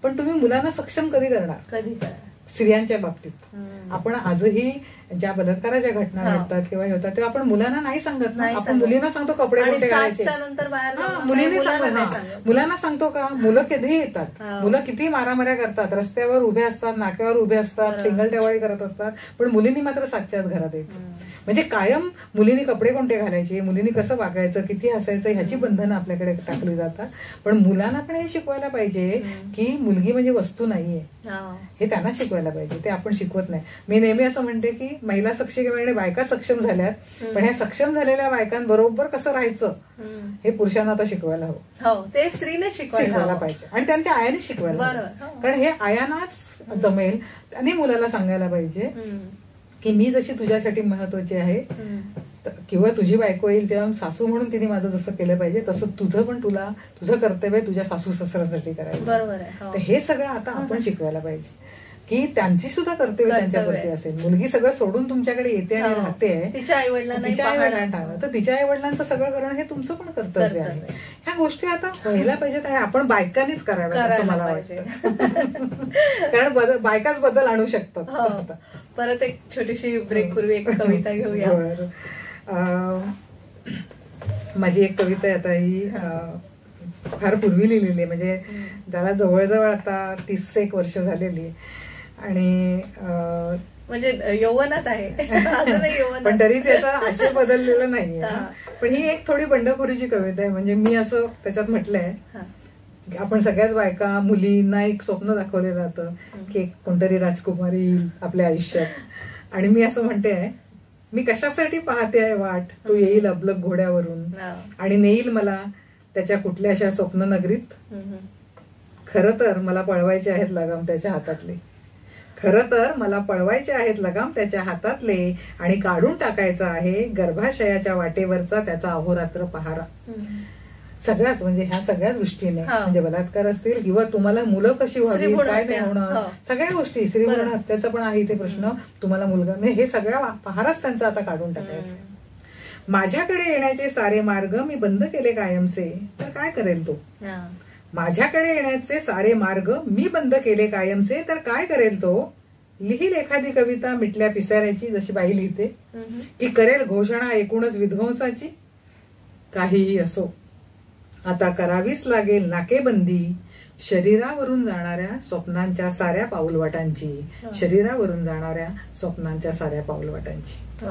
पण तुम्ही मुलांना सक्षम कधी करणार? स्त्रियांच्या बाबतीत आपण आजही ज्या बलात्काराच्या घटना घडतात किंवा होतात तेव्हा आपण मुलांना नाही सांगत ना. आपण मुलींना सांगतो कपडे कोणते घालायचे, मुलांना सांगतो का? मुलं कधीही येतात, मुलं किती मारामाऱ्या करतात, रस्त्यावर उभे असतात, नाक्यावर उभे असतात, टिंगलटेवाळी करत असतात, पण मुलींनी मात्र सातच्यात घरात यायचं. म्हणजे कायम मुलींनी कपडे कोणते घालायचे, मुलींनी कसं वागायचं, किती हसायचं, ह्याची बंधनं आपल्याकडे टाकली जातात. पण मुलांना पण हे शिकवायला पाहिजे की मुलगी म्हणजे वस्तू नाहीये, हे त्यांना शिकवायला पाहिजे. ते आपण शिकवत नाही. मी नेहमी असं म्हणते की महिला सक्षमीकरणाने बायका सक्षम झाल्यात, पण ह्या सक्षम झालेल्या बायकांबरोबर कसं राहायचं हे पुरुषांना आता शिकवायला हवं. ते स्त्रीने शिकवायला पाहिजे आणि त्यांच्या आयाने शिकवायला, कारण हे आयानाच जमेल. त्यांनी मुलाला सांगायला पाहिजे की मी जशी तुझ्यासाठी महत्वाची आहे किंवा तुझी बायको येईल तेव्हा सासू म्हणून तिने माझं जसं केलं पाहिजे तसं तुझं पण तुझं कर्तव्य तुझ्या सासू ससऱ्यासाठी करायचं. बरोबर आहे. तर हे सगळं आता आपण शिकवायला पाहिजे की त्यांची सुद्धा कर्तव्य त्यांच्यावरती असेल. मुलगी सगळं सोडून तुमच्याकडे येते आणि राहते, तिच्या आई वडिलांना तर तिच्या आई वडिलांचं सगळं करणं हे तुमचं पण कर्तव्य आहे. ह्या गोष्टी आता व्हायला पाहिजेत आणि आपण बायकांनीच कराव्या असं मला वाटतं. कारण बायकाच बदल आणू शकतात. परत एक छोटीशी ब्रेक पूर्वी एक कविता घेऊया. माझी एक कविता आहे आता, ही फार पूर्वी लिहिलेली आहे, म्हणजे त्याला जवळजवळ आता 30 वर्ष झालेली आणि म्हणजे यौवनात आहे पण तरी त्याचा आशय बदललेला नाहीये. पण ही एक थोडी बंडखोरीची कविता आहे. म्हणजे मी असं त्याच्यात म्हटलंय आपण सगळ्याच बायका मुलींना एक स्वप्न दाखवलं जातं की कोणतरी राजकुमारी येईल आपल्या आयुष्यात, आणि मी असं म्हणते आहे, मी कशासाठी पाहते आहे वाट, तो येईल अबलक घोड्यावरून आणि नेईल मला त्याच्या कुठल्याशा स्वप्न नगरीत. खरं तर मला पळवायचे आहेत लगाम त्याच्या हातातले, खरं तर मला पळवायचे आहेत लगाम त्याच्या हातातले, आणि काढून टाकायचा आहे गर्भाशयाच्या वाटेवरचा त्याचा अहोरात्र पहारा. सगळ्याच म्हणजे ह्या सगळ्याच गोष्टीने, म्हणजे बलात्कार असतील किंवा तुम्हाला मुलं कशी व्हावी, काय नाही होणं, सगळ्या गोष्टी, श्रीभूण हत्याचा पण आहे इथे प्रश्न, तुम्हाला मुलगा नाही, हे सगळ्या पहाराच त्यांचा आता काढून टाकायचा. माझ्याकडे येण्याचे सारे मार्ग मी बंद केले कायमचे, तर काय करेल तो. माझ्याकडे येण्याचे सारे मार्ग मी बंद केले कायमचे, तर काय करेल तो. लिहील एखादी कविता मिटल्या पिसाऱ्याची, जशी बाई लिहिते, की करेल घोषणा एकूणच विध्वंसाची. काहीही असो आता करावीच लागेल नाकेबंदी, शरीरावरून जाणाऱ्या स्वप्नांच्या साऱ्या पाऊलवाटांची, शरीरावरून जाणाऱ्या स्वप्नांच्या साऱ्या पाऊलवाटांची.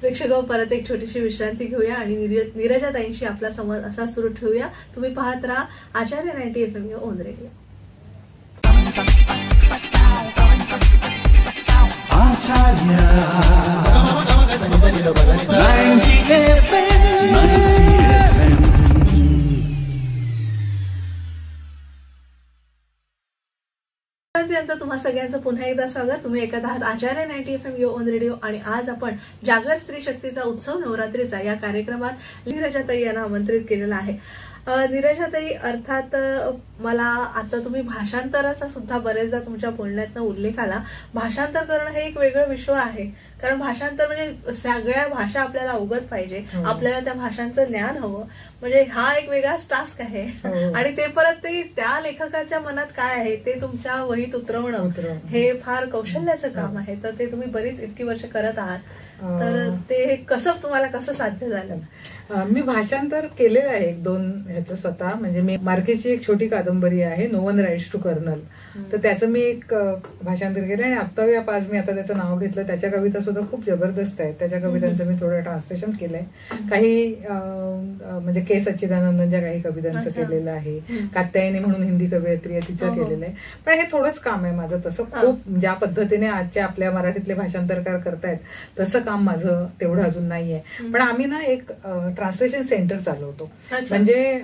प्रेक्षक, परत एक छोटीशी विश्रांती घेऊया आणि नीरजाताईंशी आपला संवाद असा सुरू ठेवूया. तुम्ही पाहत राहा आचार्य 90 FM ऑन रेडिओ. तुम्हा सगळ्यांचं पुन्हा एकदा स्वागत. तुम्ही ऐकत आहात आचार्य 90 FM ऑन रेडिओ, आणि आज आपण जागर स्त्री शक्तीचा उत्सव नवरात्रीचा या कार्यक्रमात नीरजाताई यांना आमंत्रित केलेलं आहे. नीरजाताई, अर्थात मला आता तुम्ही भाषांतराचा सुद्धा बरेचदा तुमच्या बोलण्यातनं उल्लेख आला. भाषांतर करणं हे एक वेगळं विश्व आहे, कारण भाषांतर म्हणजे सगळ्या भाषा आपल्याला अवगत पाहिजे, आपल्याला त्या भाषांचं ज्ञान हवं, म्हणजे हा एक वेगळाच टास्क आहे. आणि ते परत ते त्या लेखकाच्या मनात काय आहे ते तुमच्या वहीत उतरवणं हे फार कौशल्याचं काम आहे. तर ते तुम्ही बरीच इतकी वर्ष करत आहात, तर ते तुम्हाला कसं साध्य झालं. मी भाषांतर केलेलं आहे 1-2 ह्याचं स्वतः. म्हणजे मी मार्केटची एक छोटी कादंबरी आहे no one writes to colonel, तर त्याचं मी एक भाषांतर केलं, आणि अप्ताव्या पाज मी आता त्याचं नाव घेतलं. त्याच्या कविता सुद्धा खूप जबरदस्त आहेत, त्याच्या कवितांचं मी थोडं ट्रान्सलेशन केलंय. काही म्हणजे के सच्चिदानंदच्या काही कवितांचं केलेलं आहे. कात्यायनी म्हणून हिंदी कवयित्री आहे, तिचं केलेलं आहे. पण हे थोडंच काम आहे माझं. तसं खूप ज्या पद्धतीने आजच्या आपल्या मराठीतले भाषांतरकार करतायत तसं काम माझं तेवढं अजून नाहीये. पण आम्ही ना एक ट्रान्सलेशन सेंटर चालवतो. म्हणजे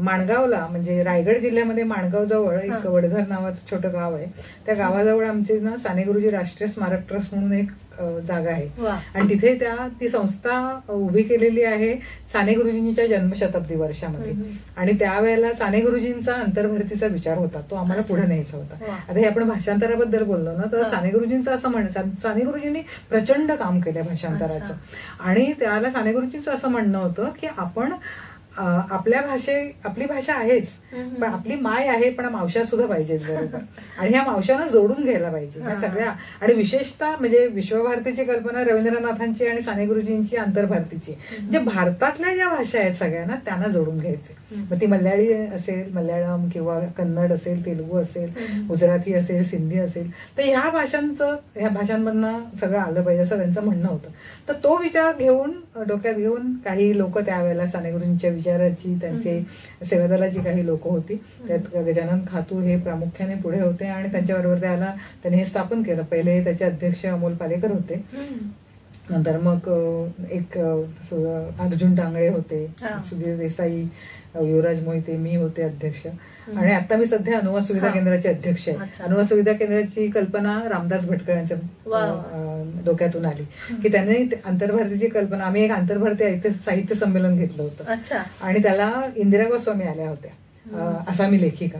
माणगावला, म्हणजे रायगड जिल्ह्यामध्ये माणगाव जवळ एक वडघर नावाचं छोटं गाव आहे. त्या गावाजवळ आमची ना साने गुरुजी राष्ट्रीय स्मारक ट्रस्ट म्हणून एक जागा आहे, आणि तिथे ती संस्था उभी केलेली आहे साने गुरुजींच्या जन्मशताब्दी वर्षामध्ये. आणि त्यावेळेला साने गुरुजींचा अंतर्भरतीचा विचार होता, तो आम्हाला पुढे न्यायचा होता. आता हे आपण भाषांतराबद्दल बोललो ना, तर साने गुरुजींचं असं म्हणणं, साने गुरुजींनी प्रचंड काम केलं भाषांतराचं, आणि त्याला साने गुरुजींचं असं म्हणणं होतं की आपण आपली भाषा आहेच, पण आपली माय आहे, पण मावशा सुद्धा पाहिजेत बरोबर, आणि ह्या मावशांना जोडून घ्यायला पाहिजे ह्या सगळ्या. आणि विशेषतः म्हणजे विश्वभारतीची कल्पना रवींद्रनाथांची आणि साने गुरुजींची अंतर्भारतीची, म्हणजे भारतातल्या ज्या भाषा आहेत सगळ्यांना त्यांना जोडून घ्यायचे. मग ती मल्याळी असेल, मल्याळम किंवा कन्नड असेल, तेलुगू असेल, गुजराती असेल, सिंधी असेल, तर ह्या भाषांमधनं सगळं आलं पाहिजे असं त्यांचं म्हणणं होतं. तर तो विचार घेऊन डोक्यात घेऊन काही लोक त्यावेळेला साने गुरुजींच्या विचाराची, त्यांचे सेवादलाची काही लोक होती, त्यात गजानन खातू हे प्रामुख्याने पुढे होते, आणि त्यांच्याबरोबर त्यांनी हे स्थापन केलं. पहिले त्याचे अध्यक्ष अमोल पालेकर होते, नंतर मग एक अर्जुन टांगळे होते, सुधीर देसाई, युवराज मोहिते, मी होते अध्यक्ष, आणि आता मी सध्या अनुवाद सुविधा केंद्राचे अध्यक्ष आहे. अनुवाद सुविधा केंद्राची कल्पना रामदास भटकर यांच्या डोक्यातून आली की त्यांनी अंतर्भारतीची कल्पना, आम्ही एक आंतरभारतीय साहित्य संमेलन घेतलं होतं, आणि त्याला इंदिरा गोस्वामी आल्या होत्या, आसामी लेखिका.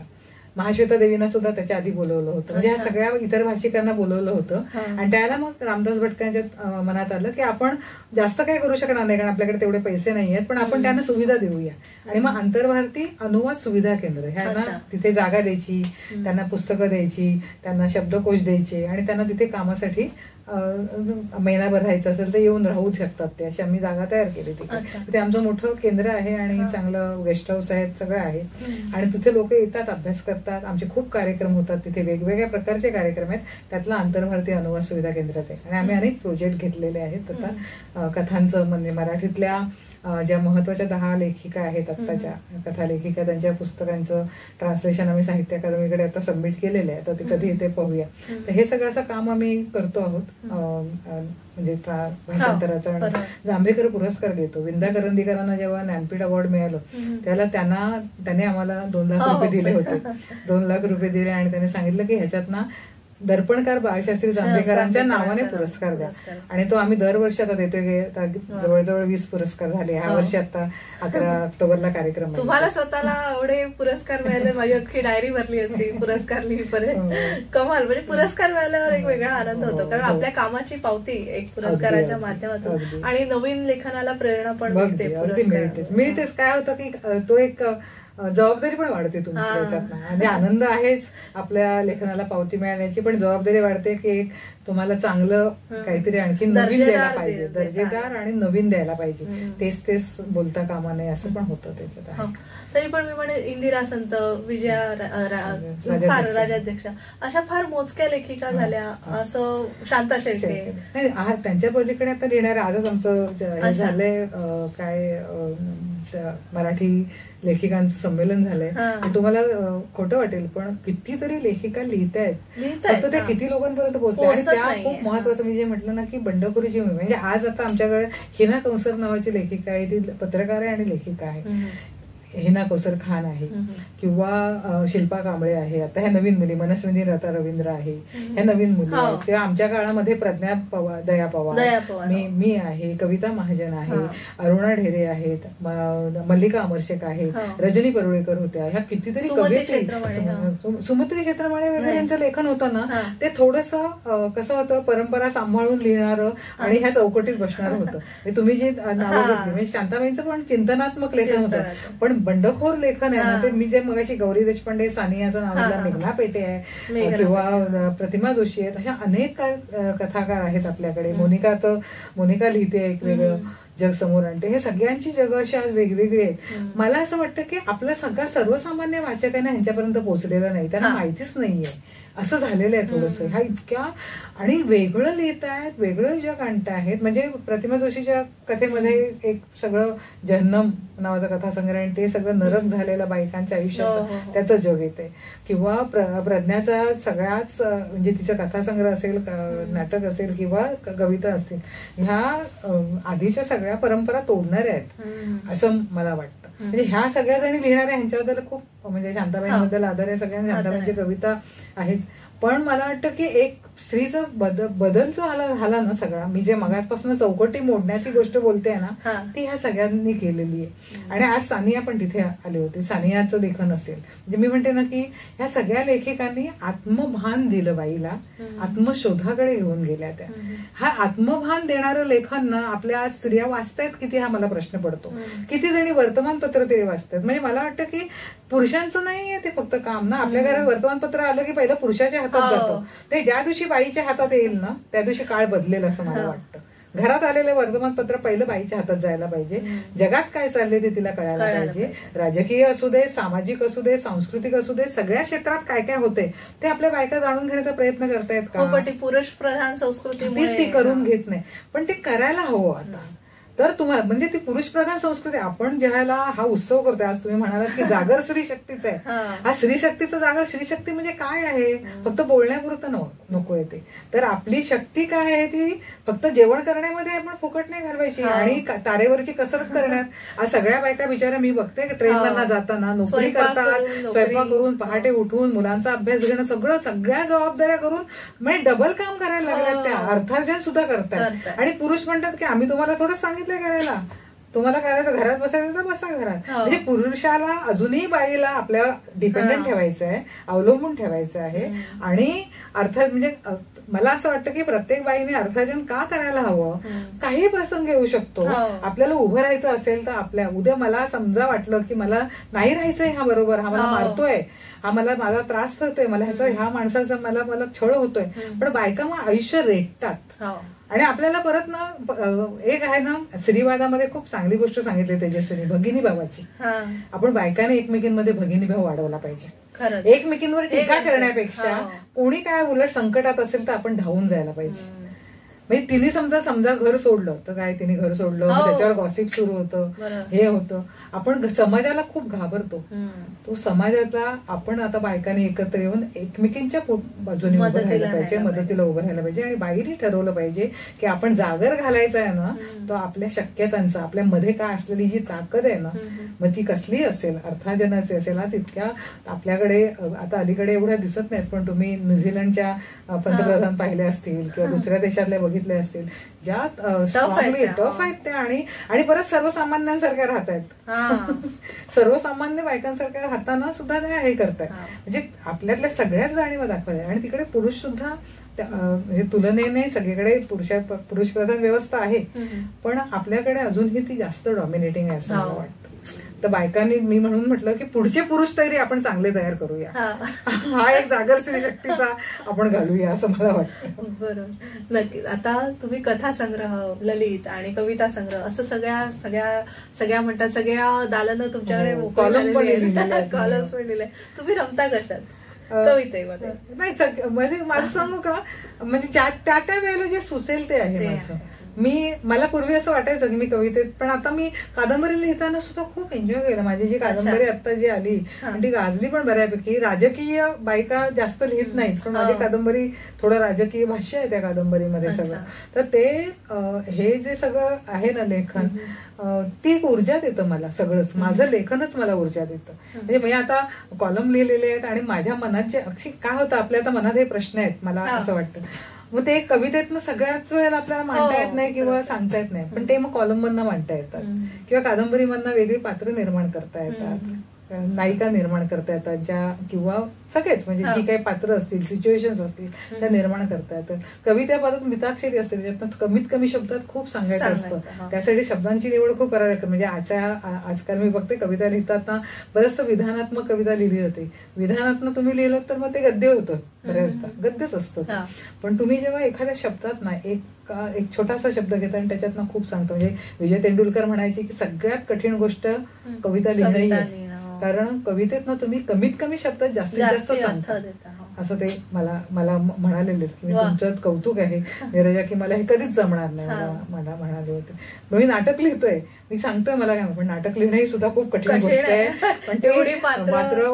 महाश्वेता देवींना सुद्धा त्याच्या आधी बोलवलं होतं, म्हणजे ह्या सगळ्या इतर भाषिकांना बोलवलं होतं. आणि त्याला मग रामदास भटकांच्या मनात आलं की आपण जास्त काही करू शकणार नाही, कारण आपल्याकडे तेवढे पैसे नाही आहेत, पण आपण त्यांना सुविधा देऊया. आणि मग आंतरभारती अनुवाद सुविधा केंद्र ह्यांना तिथे जागा द्यायची, त्यांना पुस्तकं द्यायची, त्यांना शब्दकोश द्यायचे, आणि त्यांना तिथे कामासाठी महिनाभर राहायचं असेल तर येऊन राहू शकतात ते, अशी आम्ही जागा तयार केली तिथे. ते आमचं मोठं केंद्र आहे आणि चांगलं गेस्ट हाऊस आहे, सगळं आहे. आणि तिथे लोक येतात, अभ्यास करतात. आमचे खूप कार्यक्रम होतात तिथे, वेगवेगळ्या प्रकारचे कार्यक्रम आहेत. त्यातला आंतरभारतीय अनुवाद सुविधा केंद्राचे आणि आम्ही अनेक प्रोजेक्ट घेतलेले आहेत. आता कथांचं म्हणजे मराठीतल्या ज्या महत्वाच्या 10 लेखिका आहेत आत्ताच्या कथा लेखिका, त्यांच्या पुस्तकांचं ट्रान्सलेशन आम्ही साहित्य अकादमीकडे आता सबमिट केलेलं आहे. तर ते कधी येते पाहूया. तर हे सगळं असं काम आम्ही करतो आहोत. म्हणजे भाषांतराचा जांभेकर पुरस्कार देतो. विंदा करंदीकरांना जेव्हा ज्ञानपीठ अवॉर्ड मिळालं त्याला त्याने आम्हाला 2 लाख रुपये दिले होते. 2 लाख रुपये दिले आणि त्याने सांगितलं की ह्याच्यात ना दर्पणकार बाळशास्त्री जांभेकरांच्या नावाने पुरस्कार द्या. आणि तो आम्ही दरवर्षी आता देतोय. जवळजवळ 20 पुरस्कार झाले. ह्या वर्षी आता 11 ऑक्टोबरला कार्यक्रम. तुम्हाला स्वतःला एवढे पुरस्कार मिळाले, माझी अख्खी डायरी भरली असती पुरस्कार लिहिपर्यंत. कमाल. म्हणजे पुरस्कार मिळाल्यावर एक वेगळा आनंद होतो, कारण आपल्या कामाची पावती एक पुरस्काराच्या माध्यमातून आणि नवीन लेखनाला प्रेरणा पण मिळतेच. काय होतं की तो एक जबाबदारी पण वाढते तुमच्या याच्यात. म्हणजे आनंद आहेच आपल्या लेखनाला पावती मिळण्याची, पण जबाबदारी वाढते की एक तुम्हाला चांगलं काहीतरी आणखी नवीन द्यायला पाहिजे, दर्जेदार आणि नवीन द्यायला पाहिजे. तेच बोलता कामा नये असं पण होतं त्याच्यात. तरी पण मी म्हणे इंदिरा संत, विजया राजाध्यक्ष अशा फार मोजक्या लेखिका झाल्या. असं शांता शेळके त्यांच्या पलीकडे आता लिहिणाऱ्या आजच आमचं झालंय काय मराठी लेखिकांचं संमेलन झालंय. तुम्हाला खोटं वाटेल पण कितीतरी लेखिका लिहितायत, फक्त त्या किती लोकांपर्यंत पोहोचल्या. आणि त्या खूप महत्वाचं मी जे म्हटलं ना की बंडखोरीची म्हणजे आज आता आमच्याकडे हिना कंसर नावाची लेखिका आहे, ती पत्रकार आहे आणि लेखिका आहे. हिना कौसर खान आहे किंवा शिल्पा कांबळे आहे. आता ह्या नवीन मुली, मनस्विनी लता रवींद्र आहे, ह्या नवीन मुली आहेत. किंवा आमच्या काळामध्ये प्रज्ञा पवार, दया पवार, मी आहे, कविता महाजन आहे, अरुणा ढेरे आहेत, मल्लिका अमरशेक आहे, रजनी परुळेकर होत्या. ह्या कितीतरी सुमत्री क्षेत्रमाळे वगैरे यांचं लेखन होतं ना, ते थोडंसं कसं होतं, परंपरा सांभाळून लिहिणारं आणि ह्या चौकटीत बसणारं होतं. तुम्ही जी नावं घेतली म्हणजे शांताबाईंचं पण चिंतनात्मक लेखन होतं, पण बंडखोर लेखन आहे ना ते मी जे मगाशी गौरी देशपांडे, सानियाचं नाव, मेघना पेटे आहे किंवा प्रतिमा जोशी आहेत, अशा अनेक कथाकार आहेत आपल्याकडे. मोनिका लिहिते एक वेगळं जग समोर आणते. हे सगळ्यांची जग अशी आज वेगवेगळी आहेत. मला असं वाटतं की आपला सगळा सर्वसामान्य वाचकांना ह्यांच्यापर्यंत पोहोचलेलं नाही, त्यांना माहितीच नाहीये, असं झालेलं आहे थोडंसं. ह्या इतक्या आणि वेगळं लिहित आहेत, वेगळं जग आणतायत. म्हणजे प्रतिमा जोशीच्या कथेमध्ये एक सगळं जहन्नम नावाचा कथासंग्रह, ते सगळं नरक झालेलं बायकांच्या आयुष्याचं त्याचं जग येते. किंवा प्रज्ञाचा सगळ्याच म्हणजे तिचा कथासंग्रह असेल, नाटक असेल किंवा कविता असतील, ह्या आधीच्या सगळ्या परंपरा तोडणाऱ्या आहेत असं मला वाटतं. म्हणजे ह्या सगळ्या जणी लिहिणाऱ्या ह्यांच्याबद्दल खूप म्हणजे शांताबाईंबद्दल आदर आहे सगळ्यांना. शांताबाईंची कविता आहेच, पण मला वाटतं की एक स्त्रीचा बदल जो झाला ना सगळा, मी जे मगापासून चौकटी मोडण्याची गोष्ट बोलते ना, ती ह्या सगळ्यांनी केलेली आहे. आणि आज सानिया पण तिथे आली होती, सानियाचं लेखन असेल. म्हणजे मी म्हणते ना की ह्या सगळ्या लेखिकांनी आत्मभान दिलं बाईला, आत्मशोधाकडे घेऊन गेल्या त्या. हा आत्मभान देणारं लेखन ना आपल्या आज स्त्रिया वाचतायत किती, हा मला प्रश्न पडतो. किती जणी वर्तमानपत्र ते वाचतात. म्हणजे मला वाटतं की पुरुषांचं नाहीये ते फक्त काम ना. आपल्या घरात वर्तमानपत्र आलं की पहिलं पुरुषाच्या हातात जातं. ते ज्या दिवशी बाईच्या हातात येईल ना त्या दिवशी काळ बदलेल असं मला वाटतं. घरात आलेलं वर्तमानपत्र पहिलं बाईच्या हातात जायला पाहिजे. जगात काय चाललंय ते तिला कळायला पाहिजे. राजकीय असू दे, सामाजिक असू दे, सांस्कृतिक असू दे, सगळ्या क्षेत्रात काय काय होते ते आपल्या बायका जाणून घेण्याचा प्रयत्न करतायत का? पुरुष प्रधान संस्कृती ती करून घेत नाही, पण ते करायला हवं आता. तर तुम्हाला म्हणजे ती पुरुष प्रधान संस्कृती आपण ज्याला हा उत्सव करतोय, आज तुम्ही म्हणालात की जागर स्त्री शक्तीचा आहे. हा स्त्री शक्तीचा जागर, स्त्री शक्ती म्हणजे काय आहे? फक्त बोलण्यापुरतं नको येते. तर आपली शक्ती काय आहे ती फक्त जेवण करण्यामध्ये आपण फुकट नाही घालवायची आणि तारेवरची कसरत करण्यात. आज सगळ्या बायका बिचारा मी बघते ट्रेनला जाताना नोकरी करतात, स्वयंपाक करून पहाटे उठून मुलांचा अभ्यास घेणं, सगळ्या जबाबदाऱ्या करून म्हणजे डबल काम करायला लागल्यात त्या. अर्थार्जन सुद्धा करतात. आणि पुरुष म्हणतात की आम्ही तुम्हाला थोडं सांगितलं करायला, तुम्हाला करायचं घरात बसायचं तर बसा घरात. म्हणजे पुरुषाला अजूनही बाईला आपल्या डिपेंडंट ठेवायचं आहे, अवलंबून ठेवायचं आहे. आणि अर्थात म्हणजे मला असं वाटतं की प्रत्येक बाईने अर्थार्जन का करायला हवं. काही प्रसंग येऊ शकतो, आपल्याला उभं राहायचं असेल तर आपल्या उद्या मला समजा वाटलं की मला नाही राहायचंय हा बरोबर, हा मला मारतोय, हा माझा त्रास होतोय, मला ह्या माणसाचा मला छळ होतोय, पण बायका मग आयुष्य रेटतात. आणि आपल्याला परत ना एक आहे ना, स्त्रीवादामध्ये खूप चांगली गोष्ट सांगितली तेजस्विनी, भगिनी भावाची. आपण बायकाने एकमेकींमध्ये भगिनी भाव वाढवला पाहिजे. एकमेकींवर टीका करण्यापेक्षा कोणी काय उलट संकटात असेल तर आपण धावून जायला पाहिजे. म्हणजे तिने समजा घर सोडलं तर काय, तिने घर सोडलं, त्याच्यावर गॉसिप सुरू होतं, हे होतं. आपण समाजाला खूप घाबरतो. तो समाजाला आपण आता बायकांनी एकत्र येऊन एकमेकींच्या बाजूने उभं राहायला पाहिजे, मदतीला उभं राहायला पाहिजे. आणि बाईने ठरवलं पाहिजे की आपण जागर घालायचा आहे ना, तो आपल्या शक्यतांचा, आपल्या मध्ये काय असलेली जी ताकद आहे ना, मग ती कसली असेल, अर्थार्जनाची असेल. आज इतक्या आपल्याकडे आता अलीकडे एवढ्या दिसत नाहीत, पण तुम्ही न्यूझीलंडच्या पंतप्रधान पाहिले असतील किंवा दुसऱ्या देशातल्या बघितले असतील, ज्या टफ आहेत त्या, आणि परत सर्वसामान्यांसारख्या राहत आहेत. सर्वसामान्य बायकांसारख्या राहताना सुद्धा त्या हे करतायत. म्हणजे आपल्यातल्या सगळ्याच जाणीवा दाखवल्या. आणि तिकडे पुरुष सुद्धा म्हणजे तुलनेने सगळीकडे पुरुष प्रधान व्यवस्था आहे, पण आपल्याकडे अजूनही ती जास्त डॉमिनेटिंग आहे असं मला वाटतं. तर बायकांनी मी म्हणून म्हटलं की पुढचे पुरुष तरी आपण चांगले तयार करूया, हा एक जागर स्त्री शक्तीचा आपण घालूया असं मला वाटतं. बरोबर, नक्कीच. आता तुम्ही कथा संग्रह, ललित आणि कविता संग्रह असं सगळ्या म्हणतात, सगळ्या दालनं तुमच्याकडे कॉलम पण लिहिले. तुम्ही रमता कशात कवितेमध्ये? नाही म्हणजे माझं सांगू का, म्हणजे त्या वेळेला जे सुचेल ते आहे माझं. मला पूर्वी असं वाटायचं की मी कवितेत, पण आता मी कादंबरी लिहिताना सुद्धा खूप एन्जॉय केलं. माझी जी कादंबरी आता जी आली ती गाजली पण बऱ्यापैकी. राजकीय बायका जास्त लिहित नाहीत, पण माझी कादंबरी थोडं राजकीय भाष्य आहे त्या कादंबरीमध्ये सगळं. तर ते हे जे सगळं आहे ना लेखन, ती एक ऊर्जा देतं मला. सगळंच माझं लेखनच मला ऊर्जा देतं. म्हणजे मी आता कॉलम लिहिलेले आहेत आणि माझ्या मनात जे काय होतं, आपल्या आता मनात हे प्रश्न आहेत मला असं वाटतं, मग ते कवितेतनं सगळ्याच वेळेला आपल्याला मांडता येत नाही किंवा सांगता येत नाही, पण ते मग कॉलममधनं मांडता येतात किंवा कादंबरीमधनं वेगळी पात्र निर्माण करता येतात, नायिका निर्माण करता येतात, ज्या किंवा सगळेच म्हणजे जी काही पात्र असतील, सिच्युएशन्स असतील त्या निर्माण करता येतात. कविता परत मिताक्षरी असते, त्याच्यातनं कमीत कमी शब्दात खूप सांगायचं असतं. त्यासाठी शब्दांची निवड खूप करावी लागते. म्हणजे आजकाल मी बघते कविता लिहिताना बरंचसं विधानात्मक कविता लिहिली होती. विधानात्मक तुम्ही लिहिलं तर मग ते गद्य होतं, बऱ्याचदा गद्यच असतं. पण तुम्ही जेव्हा एखाद्या शब्दात ना एक छोटासा शब्द घेता आणि त्याच्यातनं खूप सांगतो. म्हणजे विजय तेंडुलकर म्हणायचे की सगळ्यात कठीण गोष्ट कविता लिहिणं आहे, कारण कवितेतनं तुम्ही कमीत कमी शब्दात जास्तीत जास्त सांगता, असं ते मला म्हणालेले. मी तुमच्यात कौतुक आहे नीरजा, की मला हे कधीच जमणार नाही, मला म्हणाले होते. मी नाटक लिहितोय, मी सांगतोय मला काय, पण नाटक लिहिणं सुद्धा खूप कठीण गोष्ट आहे. पण ते मात्र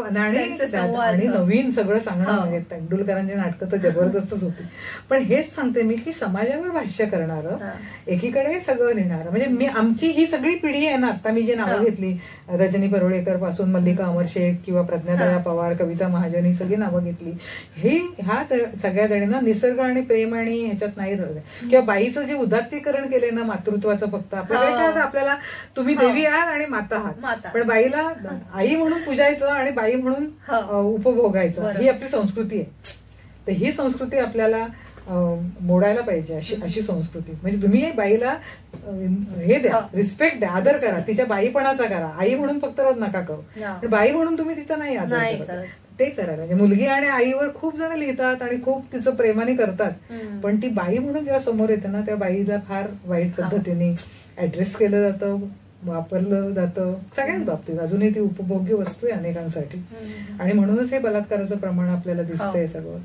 आणि नवीन सगळं सांगणं, म्हणजे तेंडुलकरांची नाटकं तर जबरदस्तच होती. पण हेच सांगते मी की समाजावर भाष्य करणारं, एकीकडे सगळं लिहिणारं, म्हणजे आमची ही सगळी पिढी आहे ना. आता मी जी नावं घेतली, रजनी परुळेकर पासून मल्लिका अमर शेख किंवा प्रज्ञादया पवार, कविता महाजन, ही सगळी नावं घेतली. ह्या सगळ्या जणींना निसर्ग आणि प्रेम आणि ह्याच्यात नाही राहिलं, किंवा बाईचं जे उदात्तीकरण केले ना मातृत्वाचं, फक्त आपल्याकडे काय होतं, आपल्याला तुम्ही देवी आहात आणि माता आहात, पण बाईला आई म्हणून पूजायचं आणि बाई म्हणून उपभोगायचं, ही आपली संस्कृती आहे. तर ही संस्कृती आपल्याला मोडायला पाहिजे. अशी संस्कृती, म्हणजे तुम्ही बाईला हे द्या, रिस्पेक्ट द्या, आदर करा, तिच्या बाईपणाचा करा. आई म्हणून फक्त नका करू, पण बाई म्हणून तुम्ही तिचा नाही आदर करा, ते करायला म्हणजे. मुलगी आणि आईवर खूप जण लिहितात आणि खूप तिचं प्रेमाने करतात, पण ती बाई म्हणून जेव्हा समोर येते ना, त्या बाईला फार वाईट पद्धतीने ऍड्रेस केलं जातं, वापरलं जातं सगळ्याच बाबतीत. अजूनही ती उपभोग्य वस्तू आहे अनेकांसाठी, आणि म्हणूनच हे बलात्काराचं प्रमाण आपल्याला दिसतंय सगळं.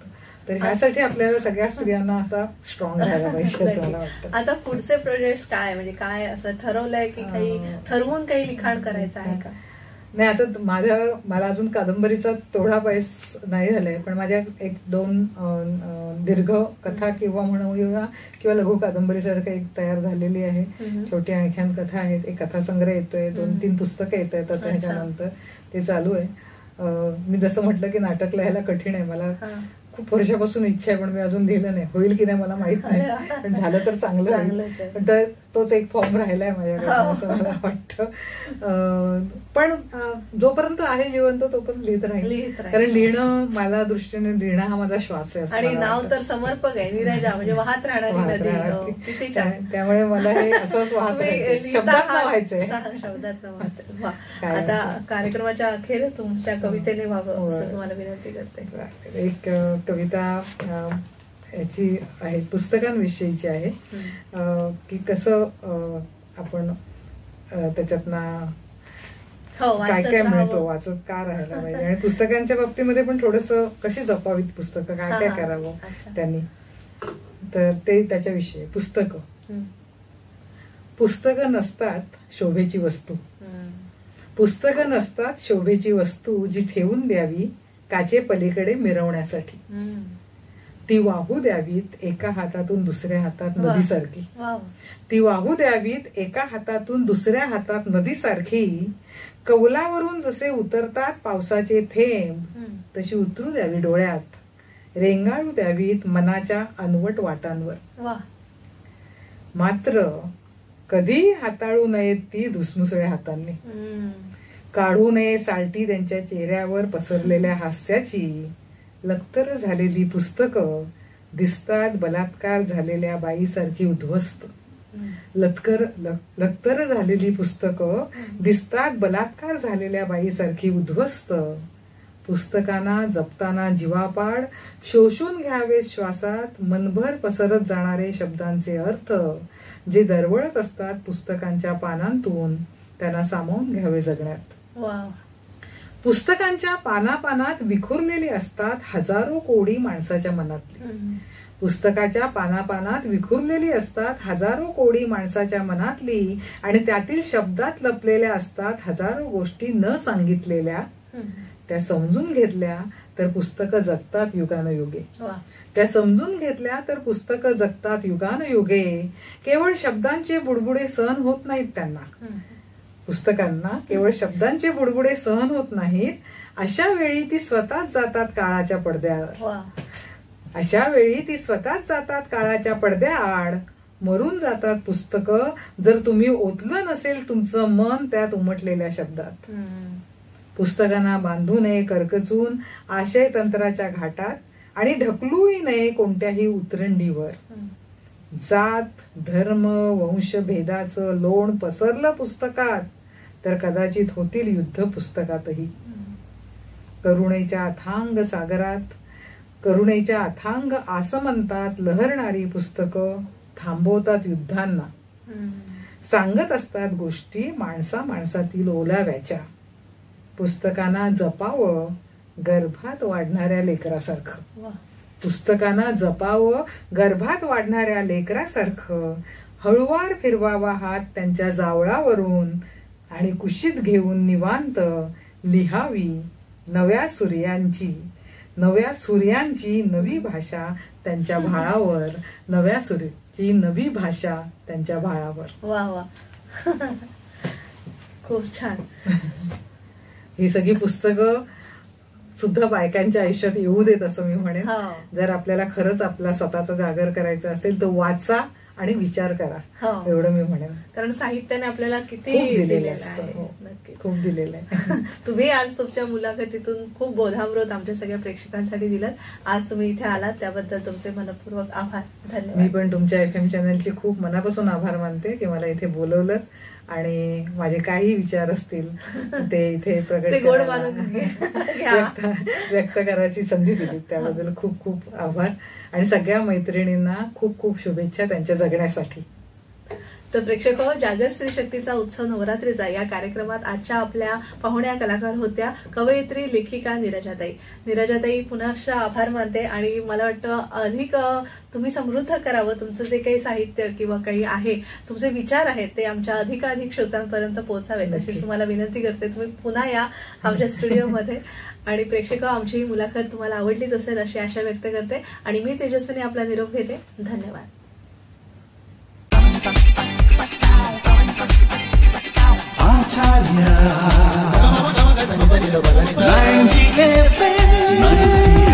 तर ह्यासाठी आपल्याला सगळ्या स्त्रियांना असा स्ट्रॉंग राहायला पाहिजे असं मला वाटतं. आता पुढचे प्रोजेक्ट काय, म्हणजे काय असं ठरवलंय की काही ठरवून काही लिखाण करायचं आहे का? नाही, आता मला अजून कादंबरीचा तेवढा पैस नाही झालाय, पण माझ्या 1-2 दीर्घ कथा किंवा लघु कादंबरीसारखं एक तयार झालेली आहे. छोटी आणखीन कथा आहेत, एक कथासंग्रह येतोय, 2-3 पुस्तकं येत आहेत आता ह्याच्यानंतर, ते चालू आहे. मी जसं म्हटलं की नाटक लिहायला कठीण आहे, मला खूप वर्षापासून इच्छा आहे, पण मी अजून लिहिलं नाही. होईल की नाही मला माहित नाही, पण झालं तर चांगलं. पण तोच एक फॉर्म राहिलाय माझ्याकडे असं मला वाटतं. पण जोपर्यंत आहे जिवंत तोपर्यंत लिहित राहील, कारण लिहिणं मला दृष्टीने लिहिणं हा माझा श्वास आहे. आणि नाव तर समर्पक आहे, नीरजा, म्हणजे वाहत राहणारी नदी. त्यामुळे मला हे असंच वाहत शब्दात व्हायचंय. शब्दात. आता कार्यक्रमाच्या अखेर तुमच्या कवितेने व्हावं असं तुम्हाला विनंती करते. एक कविता याची आहे, पुस्तकांविषयीची आहे, की कसं आपण त्याच्यातनं काय काय मिळतो, वाचत का राहायला पाहिजे, आणि पुस्तकांच्या बाबतीमध्ये पण थोडंसं कशी जपावीत पुस्तकं, काय काय करावं त्यांनी. तर ते त्याच्याविषयी. पुस्तकं नसतात शोभेची वस्तू, पुस्तकं नसतात शोभेची वस्तू, जी ठेवून द्यावी काचे पलीकडे मिरवण्यासाठी. ती वाहू द्यावीत एका हातातून दुसऱ्या हातात नदीसारखी. ती वाहू द्यावीत एका हातातून दुसऱ्या हातात नदीसारखी. कौलावरून जसे उतरतात पावसाचे थेंब, तशी उतरू द्यावी डोळ्यात, रेंगाळू द्यावीत मनाच्या अनवट वाटांवर. मात्र कधी हाताळू नयेत ती धुसमुसळ्या हातांनी. काढू नये सालटी त्यांच्या चेहऱ्यावर पसरलेल्या हास्याची. लक्तर झालेली पुस्तकं दिसतात बलात्कार झालेल्या बाईसारखी उद्ध्वस्त. लक्तर झालेली पुस्तकं दिसतात बलात्कार झालेल्या बाईसारखी उद्ध्वस्त. पुस्तकांना जपताना जीवापाड शोषून घ्यावे श्वासात मनभर पसरत जाणारे शब्दांचे अर्थ, जे दरवळत असतात पुस्तकांच्या पानांतून, त्यांना सामावून घ्यावे जगण्यात. पुस्तकांच्या पानापानात विखुरलेली असतात हजारो कोडी माणसाच्या मनातली. पुस्तकाच्या पानापानात विखुरलेली असतात हजारो कोडी माणसाच्या मनातली, आणि त्यातील शब्दात लपलेल्या असतात हजारो गोष्टी न सांगितलेल्या. त्या समजून घेतल्या तर पुस्तकं जगतात युगानुयुगे. त्या समजून घेतल्या तर पुस्तकं जगतात युगानुयुगे. केवळ शब्दांचे बुडबुडे सहन होत नाहीत त्यांना. पुस्तकांना केवळ शब्दांचे बुडबुडे सहन होत नाहीत. अशा वेळी ती स्वतःच जातात काळाच्या पडद्यावर. अशा वेळी ती स्वतःच जातात काळाच्या पडद्याआड. मरून जातात पुस्तकं जर तुम्ही ओतलं नसेल तुमचं मन त्यात उमटलेल्या शब्दात. पुस्तकांना बांधू नये करकचून आशय तंत्राच्या घाटात, आणि ढकलूही नये कोणत्याही उतरंडीवर. जात धर्म वंश भेदाचं लोण पसरलं पुस्तकात तर कदाचित होतील युद्ध पुस्तकातही. करुणेच्या अथांग सागरात, करुणेच्या अथांग आसमंतात लहरणारी पुस्तकं थांबवतात युद्धांना. सांगत असतात गोष्टी माणसा माणसातील ओलाव्याच्या. पुस्तकांना जपावं गर्भात वाढणाऱ्या लेकरासारखं. पुस्तकांना जपावं गर्भात वाढणाऱ्या लेकरासारखं. हळुवार फिरवावा हात त्यांच्या जावळावरून, आणि कुशीत घेऊन निवांत लिहावी नव्या सूर्यांची नवी भाषा त्यांच्या भाळावर. नव्या सूर्याची नवी भाषा त्यांच्या भाळावर. वा वा, खूप छान. ही सगळी पुस्तकं सुद्धा बायकांच्या आयुष्यात येऊ देत असं मी म्हणेन. जर आपल्याला खरंच आपला स्वतःचा जागर करायचा असेल तर वाचा आणि विचार करा, एवढं मी म्हणेन. कारण साहित्याने आपल्याला किती दिलेलं आहे, खूप दिलेलं आहे. तुम्ही आज तुमच्या मुलाखतीतून खूप बोधामृत आमच्या सगळ्या प्रेक्षकांसाठी दिलं. आज तुम्ही इथे आलात त्याबद्दल तुमचे मनपूर्वक आभार. धन्यवाद. मी पण तुमच्या FM चॅनलचे खूप मनापासून आभार मानते की मला इथे बोलवलं आणि माझे काही विचार असतील ते इथे प्रगट व्यक्त करायची संधी दिली, त्याबद्दल खूप खूप आभार. आणि सगळ्या मैत्रिणींना खूप खूप शुभेच्छा त्यांच्या जगण्यासाठी. तर प्रेक्षक, जागर स्त्री शक्तीचा उत्सव नवरात्रीचा या कार्यक्रमात आजच्या आपल्या पाहुण्या कलाकार होत्या कवयित्री लेखिका नीरजाताई. नीरजाताई, पुनश्च आभार मानते. आणि मला वाटतं अधिक तुम्ही समृद्ध करावं, तुमचं जे काही साहित्य किंवा काही आहे, तुमचे विचार आहेत ते आमच्या अधिकाधिक श्रोतांपर्यंत पोहोचावेत अशी तुम्हाला विनंती करते. तुम्ही पुन्हा या आमच्या स्टुडिओमध्ये. आणि प्रेक्षक, आमची ही मुलाखत तुम्हाला आवडलीच असेल अशी आशा व्यक्त करते. आणि मी तेजस्विनी आपला निरोप घेते. धन्यवाद. Acharya 90 FM 90